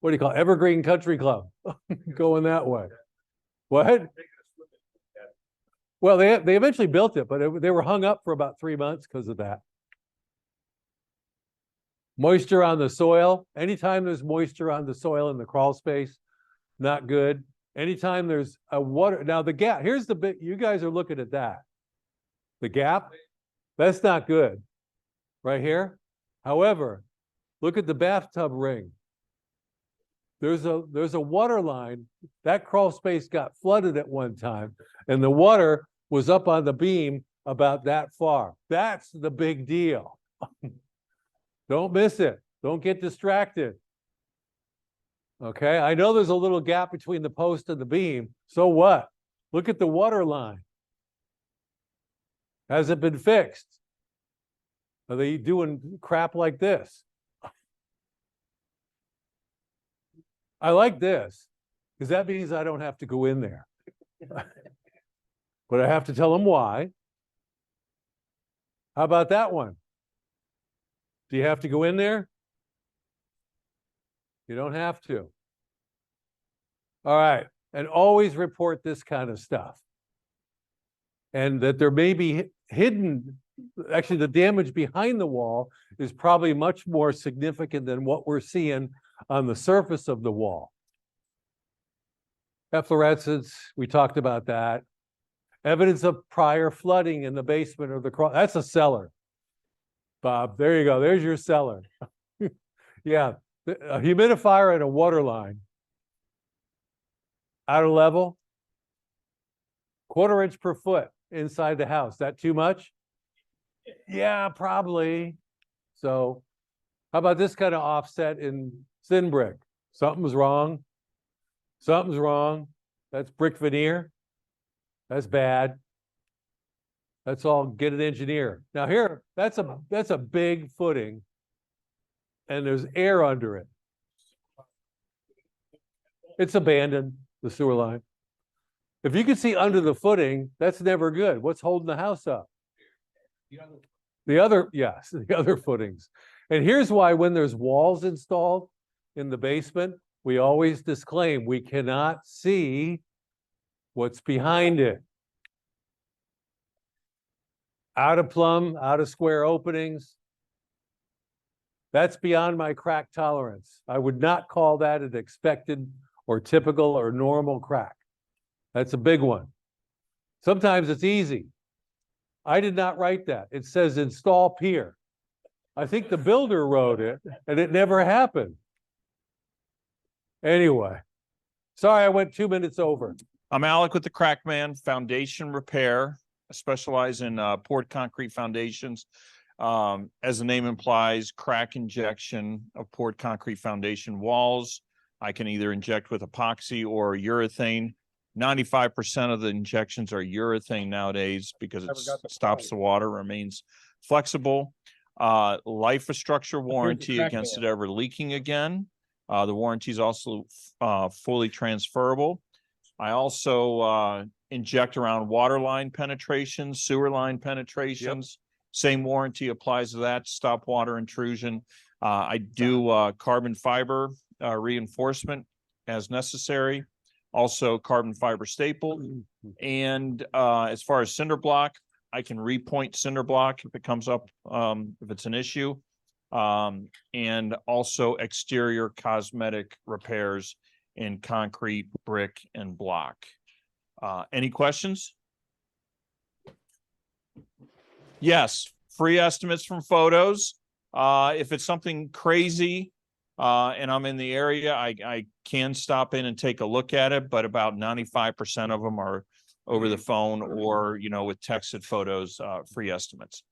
what do you call it? Evergreen Country Club, going that way. What? Well, they eventually built it, but they were hung up for about 3 months because of that. Moisture on the soil. Anytime there's moisture on the soil in the crawl space, not good. Anytime there's a water, now the gap, here's the bit, you guys are looking at that. The gap, that's not good. Right here. However, look at the bathtub ring. There's a water line. That crawl space got flooded at one time, and the water was up on the beam about that far. That's the big deal. Don't miss it. Don't get distracted. Okay, I know there's a little gap between the post and the beam. So what? Look at the water line. Has it been fixed? Are they doing crap like this? I like this, because that means I don't have to go in there. But I have to tell them why. How about that one? Do you have to go in there? You don't have to. All right, and always report this kind of stuff. And that there may be hidden, actually the damage behind the wall is probably much more significant than what we're seeing on the surface of the wall. Efflorescence, we talked about that. Evidence of prior flooding in the basement of the crawl, that's a cellar. Bob, there you go, there's your cellar. Yeah, a humidifier and a water line. Out of level. 1/4 inch per foot inside the house. That too much? Yeah, probably. So how about this kind of offset in thin brick? Something's wrong. Something's wrong. That's brick veneer. That's bad. Let's all get an engineer. Now here, that's a big footing, and there's air under it. It's abandoned, the sewer line. If you can see under the footing, that's never good. What's holding the house up? The other footings. And here's why when there's walls installed in the basement, we always disclaim we cannot see what's behind it. Out of plumb, out of square openings. That's beyond my crack tolerance. I would not call that an expected or typical or normal crack. That's a big one. Sometimes it's easy. I did not write that. It says install pier. I think the builder wrote it and it never happened. Anyway, sorry I went 2 minutes over. I'm Alec with the Crackman Foundation Repair. I specialize in poured concrete foundations. As the name implies, crack injection of poured concrete foundation walls. I can either inject with epoxy or urethane. 95% of the injections are urethane nowadays because it stops the water, remains flexible. Life of structure warranty against it ever leaking again. The warranty is also fully transferable. I also inject around water line penetrations, sewer line penetrations. Same warranty applies to that, stop water intrusion. I do carbon fiber reinforcement as necessary. Also carbon fiber staple. And as far as cinder block, I can repoint cinder block if it comes up, if it's an issue. And also exterior cosmetic repairs in concrete, brick, and block. Any questions? Yes, free estimates from photos. If it's something crazy and I'm in the area, I can stop in and take a look at it, but about 95% of them are over the phone or, with texted photos, free estimates.